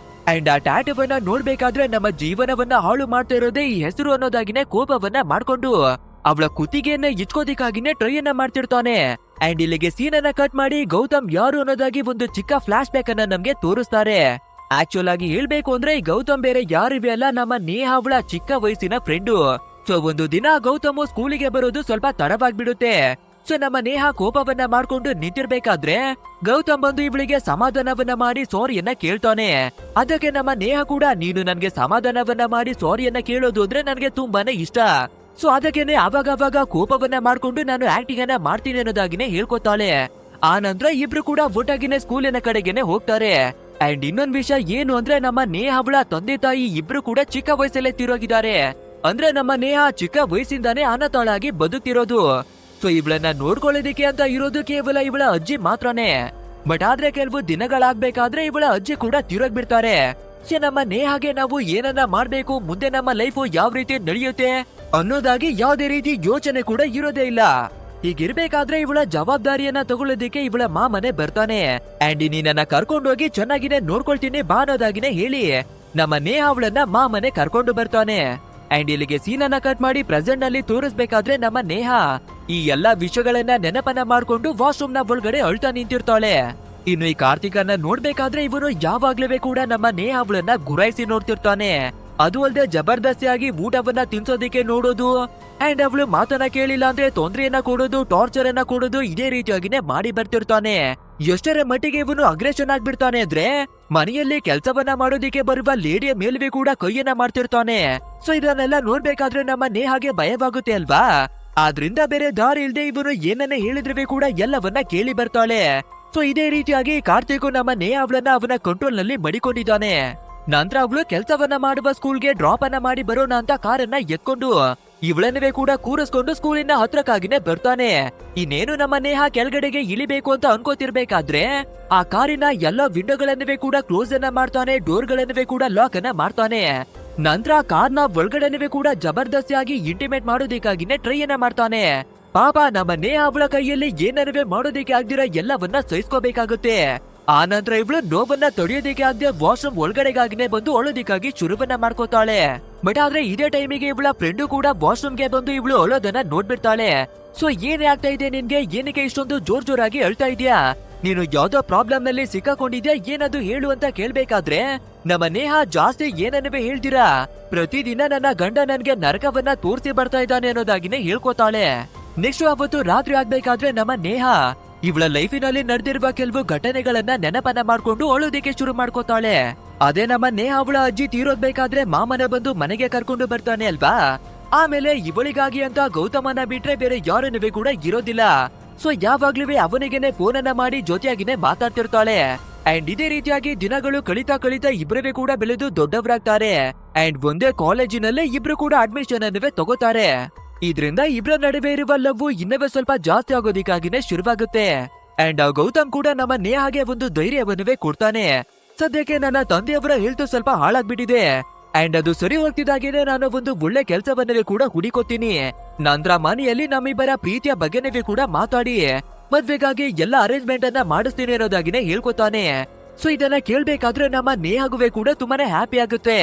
ಅಂಡ್ ಆ ಟ್ಯಾಟೂವನ್ನ ನೋಡ್ಬೇಕಾದ್ರೆ ನಮ್ಮ ಜೀವನವನ್ನ ಹಾಳು ಮಾಡ್ತಾ ಇರೋದೇ ಈ ಹೆಸರು ಅನ್ನೋದಾಗಿನೇ ಕೋಪವನ್ನ ಮಾಡ್ಕೊಂಡು ಅವಳ ಕುತ್ತಿಗೆಯನ್ನ ಇಚ್ಕೋದಿಕ್ಕಾಗಿನೇ ಟ್ರೈ ಅನ್ನ ಮಾಡ್ತಿರ್ತಾನೆ. ಅಂಡ್ ಇಲ್ಲಿಗೆ ಸೀನ್ ಅನ್ನ ಕಟ್ ಮಾಡಿ ಗೌತಮ್ ಯಾರು ಅನ್ನೋದಾಗಿ ಒಂದು ಚಿಕ್ಕ ಫ್ಲಾಶ್ ಬ್ಯಾಕ್ ಅನ್ನ ನಮ್ಗೆ ತೋರಿಸ್ತಾರೆ. ಆಕ್ಚುಲ್ ಆಗಿ ಹೇಳ್ಬೇಕು ಅಂದ್ರೆ ಈ ಗೌತಮ್ ಬೇರೆ ಯಾರಿವೆ ಅಲ್ಲ, ನಮ್ಮ ನೇಹ ಅವಳ ಚಿಕ್ಕ ವಯಸ್ಸಿನ ಫ್ರೆಂಡು. ಸೊ ಒಂದು ದಿನ ಗೌತಮ್ ಸ್ಕೂಲಿಗೆ ಬರೋದು ಸ್ವಲ್ಪ ತಡವಾಗ್ಬಿಡುತ್ತೆ. ಸೊ ನಮ್ಮ ನೇಹ ಕೋಪವನ್ನ ಮಾಡ್ಕೊಂಡು ನಿಂತಿರ್ಬೇಕಾದ್ರೆ ಗೌತಮ್ ಬಂದು ಇವಳಿಗೆ ಸಮಾಧಾನವನ್ನ ಮಾಡಿ ಸಾರಿಯನ್ನ ಕೇಳ್ತಾನೆ. ಅದಕ್ಕೆ ನಮ್ಮ ನೇಹ ಕೂಡ, ನೀನು ನನ್ಗೆ ಸಮಾಧಾನವನ್ನ ಮಾಡಿ ಸಾರಿಯನ್ನ ಕೇಳೋದು ಅಂದ್ರೆ ನನ್ಗೆ ತುಂಬಾನೇ ಇಷ್ಟ. ಸೊ ಅದಕ್ಕೇನೆ ಅವಾಗ ಕೋಪವನ್ನ ಮಾಡ್ಕೊಂಡು ನಾನು ಆಕ್ಟಿಂಗ್ ಅನ್ನ ಮಾಡ್ತೀನಿ ಅನ್ನೋದಾಗಿನೇ ಹೇಳ್ಕೊತಾಳೆ. ಆ ನಂತರ ಇಬ್ರು ಕೂಡ ಒಟ್ಟಾಗಿನೇ ಸ್ಕೂಲಿನ ಕಡೆಗೆನೆ ಹೋಗ್ತಾರೆ. ಅಂಡ್ ಇನ್ನೊಂದ್ ವಿಷಯ ಏನು ಅಂದ್ರೆ ನಮ್ಮ ನೇಹ ಅವಳ ತಂದೆ ತಾಯಿ ಇಬ್ರು ಕೂಡ ಚಿಕ್ಕ ವಯಸ್ಸಲ್ಲೇ ತೀರೋಗಿದ್ದಾರೆ. ಅಂದ್ರೆ ನಮ್ಮ ನೇಹ ಚಿಕ್ಕ ವಯಸ್ಸಿಂದಾನೇ ಅನಾಥಳಾಗಿ ಬದುಕ್ತಿರೋದು. ಸೊ ಇವಳನ್ನ ನೋಡ್ಕೊಳ್ಳೋದಿಕ್ಕೆ ಅಂತ ಇರೋದು ಕೇವಲ ಇವಳ ಅಜ್ಜಿ ಮಾತ್ರನೇ. ಬಟ್ ಆದ್ರೆ ಕೆಲವು ದಿನಗಳಾಗ್ಬೇಕಾದ್ರೆ ಇವಳ ಅಜ್ಜಿ ಕೂಡ ತೀರೋಗ್ಬಿಡ್ತಾರೆ. ಸೊ ನಮ್ಮ ನೇಹಾಗೆ ನಾವು ಏನನ್ನ ಮಾಡ್ಬೇಕು, ಮುಂದೆ ನಮ್ಮ ಲೈಫ್ ಯಾವ ರೀತಿ ನಡೆಯುತ್ತೆ ಅನ್ನೋದಾಗಿ ಯಾವ್ದೇ ರೀತಿ ಯೋಚನೆ ಕೂಡ ಇರೋದೇ ಇಲ್ಲ. ಹೀಗಿರ್ಬೇಕಾದ್ರೆ ಇವಳ ಜವಾಬ್ದಾರಿಯನ್ನ ತಗೊಳ್ಳೋದಿಕ್ಕೆ ಇವಳ ಮಾಮನೆ ಬರ್ತಾನೆ. ಅಂಡ್ ನೀನನ್ನ ಕರ್ಕೊಂಡೋಗಿ ಚೆನ್ನಾಗಿನೇ ನೋಡ್ಕೊಳ್ತೀನಿ ಬಾ ಅನ್ನೋದಾಗಿನೇ ಹೇಳಿ ನಮ್ಮ ನೇಹ ಅವಳನ್ನ ಮಾಮನೆ ಕರ್ಕೊಂಡು ಬರ್ತಾನೆ. ಅಂಡ್ ಇಲ್ಲಿಗೆ ಸೀನನ್ನ ಕಟ್ ಮಾಡಿ ಪ್ರೆಸೆಂಟ್ ನಲ್ಲಿ ತೋರಿಸ್ಬೇಕಾದ್ರೆ ನಮ್ಮ ನೇಹ ಈ ಎಲ್ಲಾ ವಿಷಯಗಳನ್ನ ನೆನಪನ್ನ ಮಾಡ್ಕೊಂಡು ವಾಶ್ರೂಮ್ ನ ಒಳಗಡೆ ಅಳ್ತಾ ನಿಂತಿರ್ತಾಳೆ. ಇನ್ನು ಈ ಕಾರ್ತಿಕನ್ನ ನೋಡ್ಬೇಕಾದ್ರೆ ಇವನು ಯಾವಾಗ್ಲೂ ಕೂಡ ನಮ್ಮ ನೇಹ ಅವಳನ್ನ ಗುರಾಯಿಸಿ ನೋಡ್ತಿರ್ತಾನೆ. ಅದು ಅಲ್ಲದೆ ಜಬರ್ದಸ್ತಿಯಾಗಿ ಊಟವನ್ನ ತಿನ್ಸೋದಿಕ್ಕೆ ನೋಡೋದು, ಅಂಡ್ ಅವಳು ಮಾತನ್ನ ಕೇಳಿಲ್ಲ ಅಂದ್ರೆ ತೊಂದ್ರೆಯನ್ನ ಕೊಡೋದು, ಟಾರ್ಚರ್ ಅನ್ನ ಕೊಡೋದು, ಇದೇ ರೀತಿಯಾಗಿನೇ ಮಾಡಿ ಬರ್ತಿರ್ತಾನೆ. ಎಷ್ಟರ ಮಟ್ಟಿಗೆ ಇವನು ಅಗ್ರೆಷನ್ ಆಗ್ಬಿಡ್ತಾನೆ ಅಂದ್ರೆ ಮನೆಯಲ್ಲಿ ಕೆಲಸವನ್ನ ಮಾಡೋದಿಕ್ಕೆ ಬರುವ ಲೇಡಿಯ ಮೇಲ್ವೇ ಕೂಡ ಕೈಯನ್ನ ಮಾಡ್ತಿರ್ತಾನೆ. ಸೊ ಇದನ್ನೆಲ್ಲ ನೋಡ್ಬೇಕಾದ್ರೆ ನಮ್ಮ ನೇಹಾಗೆ ಭಯವಾಗುತ್ತೆ ಅಲ್ವಾ? ಆದ್ರಿಂದ ಬೇರೆ ದಾರಿ ಇಲ್ದೆ ಇವನು ಏನನ್ನ ಹೇಳಿದ್ರೆ ಕೂಡ ಎಲ್ಲವನ್ನ ಕೇಳಿ ಬರ್ತಾಳೆ. ಸೊ ಇದೇ ರೀತಿಯಾಗಿ ಕಾರ್ತಿಕ್ ನಮ್ಮ ನೇಹ ಅವಳನ್ನ ಅವನ ಕಂಟ್ರೋಲ್ ನಲ್ಲಿ ಮಡಿಕೊಂಡಿದ್ದಾನೆ. ನಂತರ ಅವಳು ಕೆಲಸವನ್ನ ಮಾಡುವ ಸ್ಕೂಲ್ಗೆ ಡ್ರಾಪ್ ಅನ್ನ ಮಾಡಿ ಬರೋಣ ಅಂತ ಕಾರನ್ನ ಎತ್ಕೊಂಡು ಇವಳನ್ನವೇ ಕೂಡ ಕೂರಿಸ್ಕೊಂಡು ಸ್ಕೂಲಿನ ಹತ್ರಕ್ಕಾಗಿನೇ ಬರ್ತಾನೆ. ಇನ್ನೇನು ನಮ್ಮ ನೇಹ ಕೆಳಗಡೆಗೆ ಇಳಿಬೇಕು ಅಂತ ಅನ್ಕೋತಿರ್ಬೇಕಾದ್ರೆ ಆ ಕಾರಿನ ಎಲ್ಲಾ ವಿಂಡೋಗಳನ್ನವೇ ಕೂಡ ಕ್ಲೋಸ್ ಅನ್ನ ಮಾಡ್ತಾನೆ, ಡೋರ್ ಗಳನ್ನವೇ ಕೂಡ ಲಾಕ್ ಅನ್ನ ಮಾಡ್ತಾನೆ. ನಂತರ ಕಾರ್ನ ಒಳಗಡೆನವೇ ಕೂಡ ಜಬರ್ದಸ್ತಿಯಾಗಿ ಇಂಟಿಮೇಟ್ ಮಾಡೋದಕ್ಕಾಗಿನೇ ಟ್ರೈ ಅನ್ನ ಮಾಡ್ತಾನೆ. ಪಾಪ ನಮ್ಮ ನೇಹ ಅವಳ ಕೈಯಲ್ಲಿ ಏನನ್ನವೇ ಮಾಡೋದಕ್ಕೆ ಆಗ್ದಿರ ಎಲ್ಲವನ್ನ ಸಹಿಸ್ಕೋಬೇಕಾಗುತ್ತೆ. ಆ ನಂತರ ಇವಳು ನೋವನ್ನ ತಡೆಯೋದಕ್ಕೆ ಆಗದೆ ವಾಶ್ರೂಮ್ ಒಳಗಡೆಗಾಗಿನೇ ಬಂದು ಅಳೋದಿಕ್ಕಾಗಿ ಶುರುವನ್ನ ಮಾಡ್ಕೋತಾಳೆ. ಬಟ್ ಆದ್ರೆ ಇದೇ ಟೈಮಿಗೆ ಇವಳ ಫ್ರೆಂಡು ಕೂಡ ವಾಶ್ರೂಮ್ಗೆ ಬಂದು ಇವಳು ಅಳೋದನ್ನ ನೋಡ್ಬಿಡ್ತಾಳೆ. ಸೊ ಏನೇ ಆಗ್ತಾ ಇದೆ ನಿನ್ಗೆ, ಏನಕ್ಕೆ ಇಷ್ಟೊಂದು ಜೋರಾಗಿ ಅಳ್ತಾ ಇದೆಯಾ, ನೀನು ಯಾವ್ದೋ ಪ್ರಾಬ್ಲಮ್ ನಲ್ಲಿ ಸಿಕ್ಕಾಕೊಂಡಿದ್ಯಾ, ಏನದು ಹೇಳು ಅಂತ ಕೇಳ್ಬೇಕಾದ್ರೆ ನಮ್ಮ ನೇಹ ಜಾಸ್ತಿ ಏನನ್ನವೇ ಹೇಳ್ತೀರಾ, ಪ್ರತಿದಿನ ನನ್ನ ಗಂಡ ನನ್ಗೆ ನರಕವನ್ನ ತೋರಿಸಿ ಬರ್ತಾ ಇದ್ದಾನೆ ಅನ್ನೋದಾಗಿನೇ ಹೇಳ್ಕೊತಾಳೆ. ನೆಕ್ಸ್ಟ್ ಅವತ್ತು ರಾತ್ರಿ ಆಗ್ಬೇಕಾದ್ರೆ ನಮ್ಮ ನೇಹ ಇವಳ ಲೈಫಿನಲ್ಲಿ ನಡೆದಿರುವ ಕೆಲವು ಘಟನೆಗಳನ್ನ ನೆನಪನ್ನ ಮಾಡ್ಕೊಂಡು ಅಳೋದಿಕ್ಕೆ ಶುರು ಮಾಡ್ಕೋತಾಳೆ. ಅದೇ ನಮ್ಮ ನೇಹ ಅವಳ ಅಜ್ಜಿ ತೀರೋದ್ಬೇಕಾದ್ರೆ ಮಾಮನ ಬಂದು ಮನೆಗೆ ಕರ್ಕೊಂಡು ಬರ್ತಾನೆ ಅಲ್ವಾ. ಆಮೇಲೆ ಇವಳಿಗಾಗಿ ಅಂತ ಗೌತಮನ ಬಿಟ್ರೆ ಬೇರೆ ಯಾರನ್ನೂ ಕೂಡ ಇರೋದಿಲ್ಲ. ಸೊ ಯಾವಾಗ್ಲೂ ಅವನಿಗೆನೆ ಫೋನ್ ಅನ್ನ ಮಾಡಿ ಜೊತೆಯಾಗಿನೇ ಮಾತಾಡ್ತಿರ್ತಾಳೆ. ಅಂಡ್ ಇದೇ ರೀತಿಯಾಗಿ ದಿನಗಳು ಕಳಿತಾ ಇಬ್ಬರೇ ಕೂಡ ಬೆಳೆದು ದೊಡ್ಡವರಾಗ್ತಾರೆ. ಅಂಡ್ ಒಂದೇ ಕಾಲೇಜಿನಲ್ಲೇ ಇಬ್ರು ಕೂಡ ಅಡ್ಮಿಷನ್ ಅನ್ನವೇ ತಗೋತಾರೆ. ಇದ್ರಿಂದ ಇಬ್ರ ನಡುವೆ ಇರುವ ಲವ್ ಇನ್ನವೇ ಸ್ವಲ್ಪ ಜಾಸ್ತಿ ಆಗೋದಿಕ್ಕಾಗಿನೇ ಶುರುವಾಗುತ್ತೆ. ಅಂಡ್ ಗೌತಮ್ ಕೂಡ ನಮ್ಮ ನೇಹಾಗೆ ಒಂದು ಧೈರ್ಯವನ್ನವೇ ಕೊಡ್ತಾನೆ. ಸದ್ಯಕ್ಕೆ ನನ್ನ ತಂದೆಯವರ ಹೆಲ್ತ್ ಸ್ವಲ್ಪ ಹಾಳಾಗ್ಬಿಟ್ಟಿದೆ, ಅಂಡ್ ಅದು ಸರಿ ಹೋಗ್ತಿದ್ದಾಗೇನೆ ನಾನು ಒಂದು ಒಳ್ಳೆ ಕೆಲಸವನ್ನವೇ ಕೂಡ ಹುಡುಕೋತೀನಿ. ನಂತರ ಮನೆಯಲ್ಲಿ ನಮ್ಮಿಬ್ಬರ ಪ್ರೀತಿಯ ಬಗ್ಗೆನವೇ ಕೂಡ ಮಾತಾಡಿ ಮದ್ವೆಗಾಗಿ ಎಲ್ಲ ಅರೇಂಜ್ಮೆಂಟ್ ಅನ್ನ ಮಾಡಿಸ್ತೀನಿ ಅನ್ನೋದಾಗಿನೇ ಹೇಳ್ಕೊತಾನೆ. ಸೊ ಇದನ್ನ ಕೇಳ್ಬೇಕಾದ್ರೆ ನಮ್ಮ ನೇಹಾಗುವೆ ಕೂಡ ತುಂಬಾನೇ ಹ್ಯಾಪಿ ಆಗುತ್ತೆ.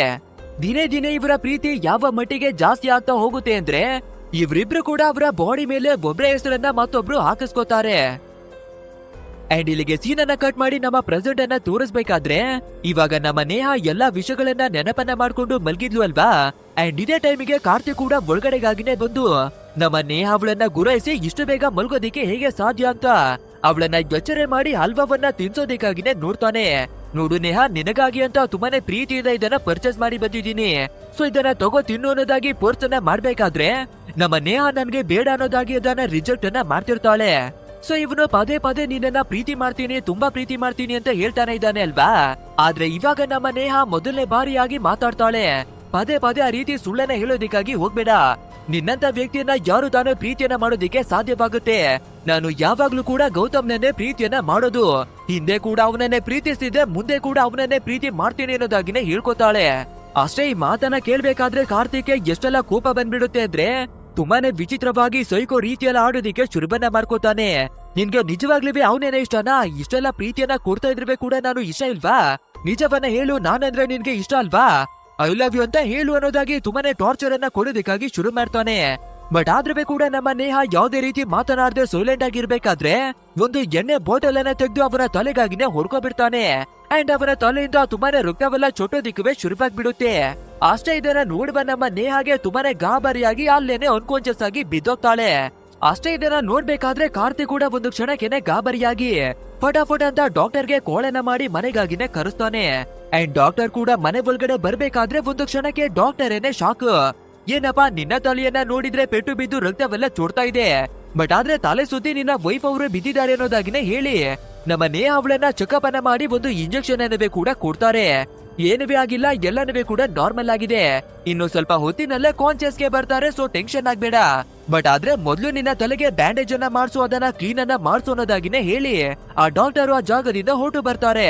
ದಿನೇ ಇವರ ಪ್ರೀತಿ ಯಾವ ಮಟ್ಟಿಗೆ ಜಾಸ್ತಿ ಆಗ್ತಾ ಹೋಗುತ್ತೆ ಅಂದ್ರೆ ಇವ್ರಿಬ್ರು ಕೂಡ ಅವರ ಬಾಡಿ ಮೇಲೆ ಒಬ್ರ ಹೆಸರನ್ನ ಮತ್ತೊಬ್ರು ಹಾಕಿಸ್ಕೋತಾರೆ. ಅಂಡ್ ಇಲ್ಲಿಗೆ ಸೀನ್ ಅನ್ನ ಕಟ್ ಮಾಡಿ ನಮ್ಮ ಪ್ರೆಸೆಂಟ್ ಅನ್ನ ತೋರಿಸ್ಬೇಕಾದ್ರೆ ಇವಾಗ ನಮ್ಮ ನೇಹ ಎಲ್ಲಾ ವಿಷಯಗಳನ್ನ ನೆನಪನ್ನ ಮಾಡ್ಕೊಂಡು ಮಲ್ಗಿದ್ಲು ಅಲ್ವಾ. ಅಂಡ್ ಇದೇ ಟೈಮಿಗೆ ಕಾರ್ತಿಕ್ ಕೂಡ ಒಳಗಡೆಗಾಗಿನೇ ಬಂದು ನಮ್ಮ ನೇಹ ಅವಳನ್ನ ಗುರಾಯಿಸಿ ಇಷ್ಟು ಬೇಗ ಮಲ್ಗೋದಿಕ್ಕೆ ಹೇಗೆ ಸಾಧ್ಯ ಅಂತ ಅವಳನ್ನ ಎಚ್ಚರೆ ಮಾಡಿ ಹಲ್ವವನ್ನ ತಿನ್ಸೋದಕ್ಕಾಗಿನೇ ನೋಡ್ತಾನೆ. ನೋಡು ನೇಹ, ನಿನಗಾಗಿ ಅಂತ ತುಂಬಾನೇ ಪ್ರೀತಿಯಿಂದ ಇದನ್ನ ಪರ್ಚೇಸ್ ಮಾಡಿ ಬಂದಿದ್ದೀನಿ, ಸೊ ಇದನ್ನ ತಗೋ ತಿನ್ನು ಅನ್ನೋದಾಗಿ ಪೋರ್ಸ್ ಅನ್ನ ಮಾಡ್ಬೇಕಾದ್ರೆ ನಮ್ಮ ನೇಹ ನನ್ಗೆ ಬೇಡ ಅನ್ನೋದಾಗಿ ಅದನ್ನ ರಿಜೆಕ್ಟ್ ಅನ್ನ ಮಾಡ್ತಿರ್ತಾಳೆ. ಸೊ ಇವನು ಪದೇ ಪದೇ ನಿನ್ನ ಪ್ರೀತಿ ಮಾಡ್ತೀನಿ, ತುಂಬಾ ಪ್ರೀತಿ ಮಾಡ್ತೀನಿ ಅಂತ ಹೇಳ್ತಾನೆ ಇದ್ದಾನೆ ಅಲ್ವಾ. ಆದ್ರೆ ಇವಾಗ ನಮ್ಮ ನೇಹ ಮೊದಲನೇ ಬಾರಿಯಾಗಿ ಮಾತಾಡ್ತಾಳೆ. ಪದೇ ಪದೇ ಆ ರೀತಿ ಸುಳ್ಳನ್ನ ಹೇಳೋದಿಕ್ಕಾಗಿ ಹೋಗ್ಬೇಡ. ನಿನ್ನಂತ ವ್ಯಕ್ತಿಯನ್ನ ಯಾರು ತಾನೇ ಪ್ರೀತಿಯನ್ನ ಮಾಡೋದಿಕ್ಕೆ ಸಾಧ್ಯವಾಗುತ್ತೆ. ನಾನು ಯಾವಾಗ್ಲೂ ಕೂಡ ಗೌತಮ್ನನ್ನೇ ಪ್ರೀತಿಯನ್ನ ಮಾಡೋದು, ಹಿಂದೆ ಕೂಡ ಅವನನ್ನೇ ಪ್ರೀತಿಸ್ತಿದ್ದೆ, ಮುಂದೆ ಕೂಡ ಅವನನ್ನೇ ಪ್ರೀತಿ ಮಾಡ್ತೀನಿ ಅನ್ನೋದಾಗಿನೇ ಹೇಳ್ಕೊತಾಳೆ. ಅಷ್ಟೇ ಈ ಮಾತನ್ನ ಕೇಳ್ಬೇಕಾದ್ರೆ ಕಾರ್ತಿಕ್ಗೆ ಎಷ್ಟೆಲ್ಲ ಕೋಪ ಬಂದ್ಬಿಡುತ್ತೆ ಅಂದ್ರೆ ತುಂಬಾನೇ ವಿಚಿತ್ರವಾಗಿ ಸೈಕೋ ರೀತಿಯಲ್ಲ ಆಡೋದಿಕ್ಕೆ ಶುರುವನ್ನ ಮಾಡ್ಕೋತಾನೆ. ನಿನ್ಗೆ ನಿಜವಾಗ್ಲೂ ಅವನೇನೇ ಇಷ್ಟನಾ? ಇಷ್ಟೆಲ್ಲ ಪ್ರೀತಿಯನ್ನ ಕೊಡ್ತಾ ಇದ್ರೆ ಕೂಡ ನಾನು ಇಷ್ಟ ಇಲ್ವಾ? ನಿಜವನ್ನ ಹೇಳು, ನಾನಂದ್ರೆ ನಿನ್ಗೆ ಇಷ್ಟ ಅಲ್ವಾ? ಐ ಲವ್ ಯು ಅಂತ ಹೇಳು ಅನ್ನೋದಾಗಿ ತುಂಬಾನೇ ಟಾರ್ಚರ್ ಅನ್ನ ಕೊಡೋದಕ್ಕಾಗಿ ಶುರು ಮಾಡ್ತಾನೆ. ಬಟ್ ಆದ್ರೆ ಕೂಡ ನಮ್ಮ ನೇಹ ಯಾವುದೇ ರೀತಿ ಮಾತನಾಡದೆ ಸೈಲೆಂಟ್ ಆಗಿರ್ಬೇಕಾದ್ರೆ ಒಂದು ಎಣ್ಣೆ ಬಾಟಲ್ ಅನ್ನ ತೆಗೆದು ಅವನ ತಲೆಗಾಗಿನೇ ಹೊಡ್ಕೊಬಿಡ್ತಾನೆ. ಅಂಡ್ ಅವನ ತಲೆಯಿಂದ ತುಂಬಾನೇ ರಕ್ತವೆಲ್ಲ ಚೊಟ್ಟೋದಿಕ್ಕುವೆ ಶುರುವಾಗ್ಬಿಡುತ್ತೆ. ಅಷ್ಟೇ ಇದನ್ನ ನೋಡುವ ನಮ್ಮ ನೇಹಾಗೆ ತುಂಬಾನೇ ಗಾಬರಿಯಾಗಿ ಅಲ್ಲೇನೆ ಅನ್ಕಾನ್ಶಿಯಸ್ ಆಗಿ ಬಿದ್ದೋಗ್ತಾಳೆ. ಅಷ್ಟೇ ಇದನ್ನ ನೋಡ್ಬೇಕಾದ್ರೆ ಕಾರ್ತಿಕ್ ಕೂಡ ಒಂದು ಕ್ಷಣಕ್ಕೆನೆ ಗಾಬರಿಯಾಗಿ ಫಟಾಫಟ್ ಅಂತ ಡಾಕ್ಟರ್ಗೆ ಕೋಳನ್ನ ಮಾಡಿ ಮನೆಗಾಗಿನೇ ಕರೆಸ್ತಾನೆ. ಅಂಡ್ ಡಾಕ್ಟರ್ ಕೂಡ ಮನೆ ಒಳಗಡೆ ಬರ್ಬೇಕಾದ್ರೆ ಒಂದು ಕ್ಷಣಕ್ಕೆ ಡಾಕ್ಟರ್ ಏನೇ ಶಾಕ್. ಏನಪ್ಪಾ, ನಿನ್ನ ತಲೆಯನ್ನ ನೋಡಿದ್ರೆ ಪೆಟ್ಟು ಬಿದ್ದು ರಕ್ತವೆಲ್ಲ ಚೋಡ್ತಾ ಇದೆ, ಬಟ್ ಆದ್ರೆ ತಲೆ ಸುದ್ದಿ ನಿನ್ನ ವೈಫ್ ಅವರು ಬಿದ್ದಿದ್ದಾರೆ ಅನ್ನೋದಾಗಿನೇ ಹೇಳಿ ನಮ್ಮ ನೇಹ ಅವಳನ್ನ ಚೆಕಪ್ ಅನ್ನ ಮಾಡಿ ಒಂದು ಇಂಜೆಕ್ಷನ್ ಅನ್ನವೇ ಕೂಡ ಕೊಡ್ತಾರೆ. ಏನವೇ ಆಗಿಲ್ಲ, ಎಲ್ಲನವೇ ಕೂಡ ನಾರ್ಮಲ್ ಆಗಿದೆ, ಇನ್ನು ಸ್ವಲ್ಪ ಹೊತ್ತಿನಲ್ಲೇ ಕಾನ್ಶಿಯಸ್ಗೆ ಬರ್ತಾರೆ, ಸೊ ಟೆನ್ಷನ್ ಆಗ್ಬೇಡ. ಬಟ್ ಆದ್ರೆ ಮೊದ್ಲು ನಿನ್ನ ತಲೆಗೆ ಬ್ಯಾಂಡೇಜ್ ಅನ್ನ ಮಾಡ್ಸು, ಅದನ್ನ ಕ್ಲೀನ್ ಅನ್ನ ಮಾಡ್ಸು ಅನ್ನೋದಾಗಿನೇ ಹೇಳಿ ಆ ಡಾಕ್ಟರ್ ಆ ಜಾಗದಿಂದ ಹೊರಟು ಬರ್ತಾರೆ.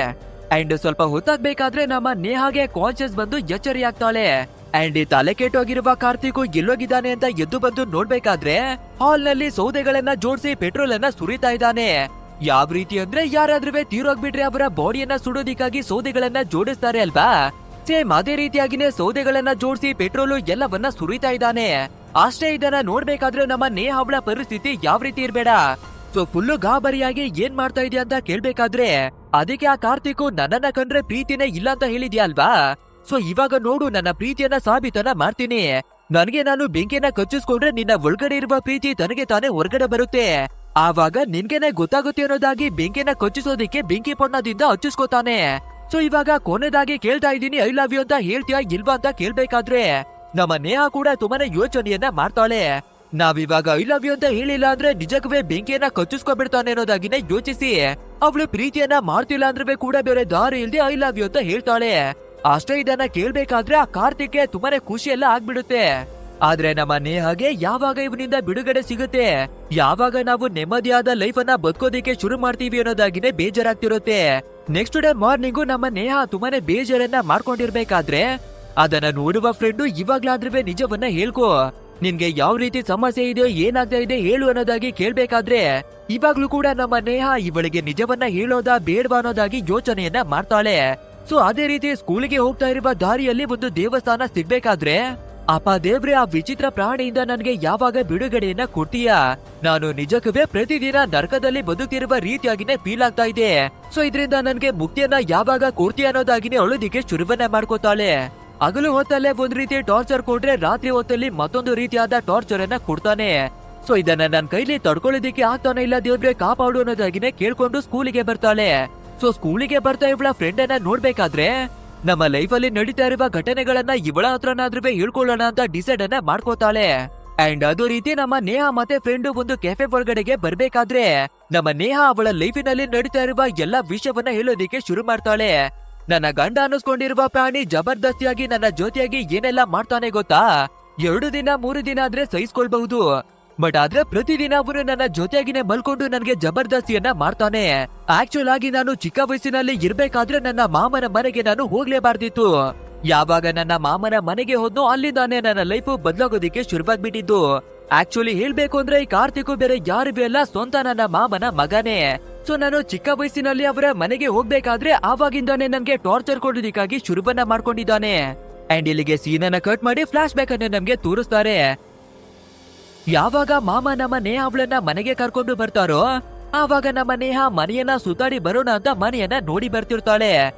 ಅಂಡ್ ಸ್ವಲ್ಪ ಹೊತ್ತಾಗ್ಬೇಕಾದ್ರೆ ನಮ್ಮ ನೇಹಾಗೆ ಕಾನ್ಶಿಯಸ್ ಬಂದು ಎಚ್ಚರಿ ಆಗ್ತಾಳೆ. ಅಂಡ್ ತಲೆ ಕೆಟ್ಟೋಗಿರುವ ಕಾರ್ತಿಕ್ ಎಲ್ಲೋಗಿದ್ದಾನೆ ಅಂತ ಎದ್ದು ಬಂದು ನೋಡ್ಬೇಕಾದ್ರೆ ಹಾಲ್ ನಲ್ಲಿ ಸೌದೆಗಳನ್ನ ಜೋಡಿಸಿ ಪೆಟ್ರೋಲ್ ಅನ್ನ ಸುರಿತಾ ಇದ್ದಾನೆ. ಯಾವ ರೀತಿ ಅಂದ್ರೆ ಯಾರಾದ್ರೂ ತೀರೋಗ್ಬಿಟ್ರೆ ಅವರ ಬಾಡಿಯನ್ನ ಸುಡೋದಿಕ್ಕಾಗಿ ಸೌದೆಗಳನ್ನ ಜೋಡಿಸ್ತಾರೆ ಅಲ್ವಾ, ಸೇಮ್ ಅದೇ ರೀತಿಯಾಗಿನೇ ಸೌದೆಗಳನ್ನ ಜೋಡಿಸಿ ಪೆಟ್ರೋಲು ಎಲ್ಲವನ್ನ ಸುರಿತಾ ಇದ್ದಾನೆ. ಅಷ್ಟೇ ಇದನ್ನ ನೋಡ್ಬೇಕಾದ್ರೆ ನಮ್ಮ ನೇಹ ಅವಳ ಪರಿಸ್ಥಿತಿ ಯಾವ ರೀತಿ ಇರ್ಬೇಡ. ಸೊ ಫುಲ್ಲು ಗಾಬರಿಯಾಗಿ ಏನ್ ಮಾಡ್ತಾ ಇದೆಯಾ ಅಂತ ಕೇಳ್ಬೇಕಾದ್ರೆ ಅದಕ್ಕೆ ಆ ಕಾರ್ತಿಕ್ ನನ್ನನ್ನ ಕಂಡ್ರೆ ಪ್ರೀತಿನೇ ಇಲ್ಲ ಅಂತ ಹೇಳಿದ್ಯಾ ಅಲ್ವಾ, ಸೊ ಇವಾಗ ನೋಡು ನನ್ನ ಪ್ರೀತಿಯನ್ನ ಸಾಬೀತನ್ನ ಮಾಡ್ತೀನಿ. ನನಗೆ ನಾನು ಬೆಂಕಿಯನ್ನ ಕಚ್ಚಿಸ್ಕೊಂಡ್ರೆ ನಿನ್ನ ಒಳಗಡೆ ಇರುವ ಪ್ರೀತಿ ತನಗೆ ತಾನೇ ಹೊರಗಡೆ ಬರುತ್ತೆ, ಆವಾಗ ನಿನ್ಗೆನೆ ಗೊತ್ತಾಗುತ್ತೆ ಅನ್ನೋದಾಗಿ ಬೆಂಕಿಯನ್ನ ಕಚ್ಚಿಸೋದಿಕ್ಕೆ ಬೆಂಕಿ ಪೊಣ್ಣದಿಂದ ಹಚ್ಚಿಸ್ಕೋತಾನೆ. ಸೊ ಇವಾಗ ಕೊನೆದಾಗಿ ಕೇಳ್ತಾ ಇದ್ದೀನಿ, ಐ ಲವ್ ಯು ಅಂತ ಹೇಳ್ತೀಯಾ ಇಲ್ವಾ ಅಂತ ಕೇಳ್ಬೇಕಾದ್ರೆ ನಮ್ಮ ನೇಹ ಕೂಡ ತುಂಬಾನೇ ಯೋಚನೆಯನ್ನ ಮಾಡ್ತಾಳೆ. ನಾವಿವಾಗ ಐ ಲವ್ ಯು ಅಂತ ಹೇಳಿಲ್ಲ ಅಂದ್ರೆ ನಿಜಕ್ಕೂ ಬೆಂಕಿಯನ್ನ ಕಚ್ಚಿಸ್ಕೊಬಿಡ್ತಾನೆ ಅನ್ನೋದಾಗಿನೇ ಯೋಚಿಸಿ ಅವಳು ಪ್ರೀತಿಯನ್ನ ಮಾಡ್ತಿಲ್ಲ ಅಂದ್ರೆ ಕೂಡ ಬೇರೆ ದಾರಿ ಇಲ್ದೆ ಐ ಲವ್ ಯು ಅಂತ ಹೇಳ್ತಾಳೆ. ಅಷ್ಟೇ ಇದನ್ನ ಕೇಳ್ಬೇಕಾದ್ರೆ ಆ ಕಾರ್ತಿಕ್ಗೆ ತುಂಬಾನೇ ಖುಷಿ ಎಲ್ಲ ಆಗ್ಬಿಡುತ್ತೆ. ಆದ್ರೆ ನಮ್ಮ ನೇಹಾಗೆ ಯಾವಾಗ ಇವನಿಂದ ಬಿಡುಗಡೆ ಸಿಗುತ್ತೆ, ಯಾವಾಗ ನಾವು ನೆಮ್ಮದಿಯಾದ ಲೈಫ್ ಅನ್ನ ಬದುಕೋದಿಕ್ಕೆ ಶುರು ಮಾಡ್ತೀವಿ ಅನ್ನೋದಾಗಿನೇ ಬೇಜಾರಾಗ್ತಿರುತ್ತೆ. ನೆಕ್ಸ್ಟ್ ಡೇ ಮಾರ್ನಿಂಗು ನಮ್ಮ ನೇಹ ತುಂಬಾನೇ ಬೇಜಾರನ್ನ ಮಾಡ್ಕೊಂಡಿರ್ಬೇಕಾದ್ರೆ ಅದನ್ನ ನೋಡುವ ಫ್ರೆಂಡು ಇವಾಗ್ಲಾದ್ರೂ ನಿಜವನ್ನ ಹೇಳ್ಕೊ, ನಿನ್ಗೆ ಯಾವ ರೀತಿ ಸಮಸ್ಯೆ ಇದೆಯೋ ಏನಾಗ್ತಾ ಇದೆ ಹೇಳು ಅನ್ನೋದಾಗಿ ಕೇಳ್ಬೇಕಾದ್ರೆ ಇವಾಗ್ಲೂ ಕೂಡ ನಮ್ಮ ನೇಹ ಇವಳಿಗೆ ನಿಜವನ್ನ ಹೇಳೋದಾ ಬೇಡವಾ ಅನ್ನೋದಾಗಿ ಯೋಚನೆಯನ್ನ ಮಾಡ್ತಾಳೆ. ಸೊ ಅದೇ ರೀತಿ ಸ್ಕೂಲಿಗೆ ಹೋಗ್ತಾ ಇರುವ ದಾರಿಯಲ್ಲಿ ಒಂದು ದೇವಸ್ಥಾನ ಸಿಗ್ಬೇಕಾದ್ರೆ ಅಪ್ಪ ದೇವ್ರೆ, ಆ ವಿಚಿತ್ರ ಪ್ರಾಣಿಯಿಂದ ನನ್ಗೆ ಯಾವಾಗ ಬಿಡುಗಡೆಯನ್ನ ಕೊಡ್ತೀಯಾ? ನಾನು ನಿಜಕ್ಕೂ ಪ್ರತಿದಿನ ನರಕದಲ್ಲಿ ಬದುಕ್ತಿರುವ ರೀತಿಯಾಗಿನೇ ಫೀಲ್ ಆಗ್ತಾ ಇದೆ, ಸೊ ಇದರಿಂದ ನನ್ಗೆ ಮುಕ್ತಿಯನ್ನ ಯಾವಾಗ ಕೊಡ್ತೀಯ ಅನ್ನೋದಾಗಿನೇ ಅಳೋದಿಕ್ಕೆ ಶುರುವನ್ನ ಮಾಡ್ಕೋತಾಳೆ. ಹಗಲು ಹೊತ್ತಲ್ಲೇ ಒಂದ್ ರೀತಿ ಟಾರ್ಚರ್ ಕೊಟ್ರೆ ರಾತ್ರಿ ಹೊತ್ತಲ್ಲಿ ಮತ್ತೊಂದು ರೀತಿಯಾದ ಟಾರ್ಚರ್ ಅನ್ನ ಕೊಡ್ತಾನೆ. ಸೊ ಇದನ್ನ ನನ್ ಕೈಲಿ ತಡ್ಕೊಳ್ಳೋದಿಕ್ಕೆ ಆಗ್ತಾನೆ ಇಲ್ಲ, ದೇವ್ರೆ ಕಾಪಾಡು ಅನ್ನೋದಾಗಿನೇ ಕೇಳ್ಕೊಂಡು ಸ್ಕೂಲಿಗೆ ಬರ್ತಾಳೆ. ಸೊ ಸ್ಕೂಲಿಗೆ ಬರ್ತಾ ಇವಳ ಫ್ರೆಂಡ್ ಅನ್ನ ನೋಡ್ಬೇಕಾದ್ರೆ ನಮ್ಮ ಲೈಫ್ ಅಲ್ಲಿ ನಡೀತಾ ಇರುವ ಘಟನೆಗಳನ್ನ ಇವಳ ಹತ್ರನಾದ್ರೂ ಹೇಳ್ಕೊಳ್ಳೋಣ ಅಂತ ಡಿಸೈಡ್ ಅನ್ನ ಮಾಡ್ಕೋತಾಳೆ. ಅಂಡ್ ಅದೇ ರೀತಿ ನಮ್ಮ ನೇಹ ಮತ್ತೆ ಫ್ರೆಂಡ್ ಒಂದು ಕೆಫೆ ಒಳಗಡೆಗೆ ಬರ್ಬೇಕಾದ್ರೆ ನಮ್ಮ ನೇಹ ಅವಳ ಲೈಫಿನಲ್ಲಿ ನಡೀತಾ ಇರುವ ಎಲ್ಲಾ ವಿಷಯವನ್ನ ಹೇಳೋದಿಕ್ಕೆ ಶುರು ಮಾಡ್ತಾಳೆ. ನನ್ನ ಗಂಡ ಅನ್ನಿಸ್ಕೊಂಡಿರುವ ಪ್ರಾಣಿ ಜಬರ್ದಸ್ತಿಯಾಗಿ ನನ್ನ ಜೊತೆಯಾಗಿ ಏನೆಲ್ಲ ಮಾಡ್ತಾನೆ ಗೊತ್ತಾ? 2 ದಿನ 3 ದಿನ ಆದ್ರೆ ಸಹಿಸ್ಕೊಳ್ಬಹುದು, ಬಟ್ ಆದ್ರೆ ಪ್ರತಿದಿನ ಅವನು ನನ್ನ ಜೊತೆಯಾಗಿನೇ ಮಲ್ಕೊಂಡು ನನಗೆ ಜಬರ್ದಸ್ತಿಯನ್ನ ಮಾಡ್ತಾನೆ. ಆಕ್ಚುಲ್ ಆಗಿ ನಾನು ಚಿಕ್ಕ ವಯಸ್ಸಿನಲ್ಲಿ ಇರ್ಬೇಕಾದ್ರೆ ನನ್ನ ಮಾಮನ ಮನೆಗೆ ನಾನು ಹೋಗ್ಲೇಬಾರ್ದಿತ್ತು. ಯಾವಾಗ ನನ್ನ ಮಾಮನ ಮನೆಗೆ ಹೋದ್ನೋ ಅಲ್ಲಿಂದಾನೆ ನನ್ನ ಲೈಫ್ ಬದಲಾಗೋದಿಕ್ಕೆ ಶುರುವಾಗ್ಬಿಟ್ಟಿದ್ದು. ಆಕ್ಚುಲಿ ಹೇಳ್ಬೇಕು ಅಂದ್ರೆ ಈ ಕಾರ್ತಿಕ್ ಬೇರೆ ಯಾರಿಗೂ ಎಲ್ಲ ಸ್ವಂತ ನನ್ನ ಮಾಮನ ಮಗನೇ. ಸೊ ನಾನು ಚಿಕ್ಕ ವಯಸ್ಸಿನಲ್ಲಿ ಅವರ ಮನೆಗೆ ಹೋಗ್ಬೇಕಾದ್ರೆ ಆವಾಗಿಂದಾನೆ ನನ್ಗೆ ಟಾರ್ಚರ್ ಕೊಡೋದಿಕ್ಕಾಗಿ ಶುರುವನ್ನ ಮಾಡ್ಕೊಂಡಿದ್ದಾನೆ. ಅಂಡ್ ಇಲ್ಲಿಗೆ ಸೀನ್ ಅನ್ನ ಕಟ್ ಮಾಡಿ ಫ್ಲಾಶ್ ಬ್ಯಾಕ್ ಅನ್ನ ನಮ್ಗೆ ತೋರಿಸ್ತಾರೆ. ಯಾವಾಗ ಮಾಮ ನಮ್ಮ ನೇಹ ಅವಳನ್ನ ಮನೆಗೆ ಕರ್ಕೊಂಡು ಬರ್ತಾರೋ ಆವಾಗ ನಮ್ಮ ನೇಹ ಮನೆಯನ್ನ ಸುತ್ತಾಡಿ ಬರೋಣ ಅಂತ ಮನೆಯನ್ನ ನೋಡಿ ಬರ್ತಿರ್ತಾಳೆ.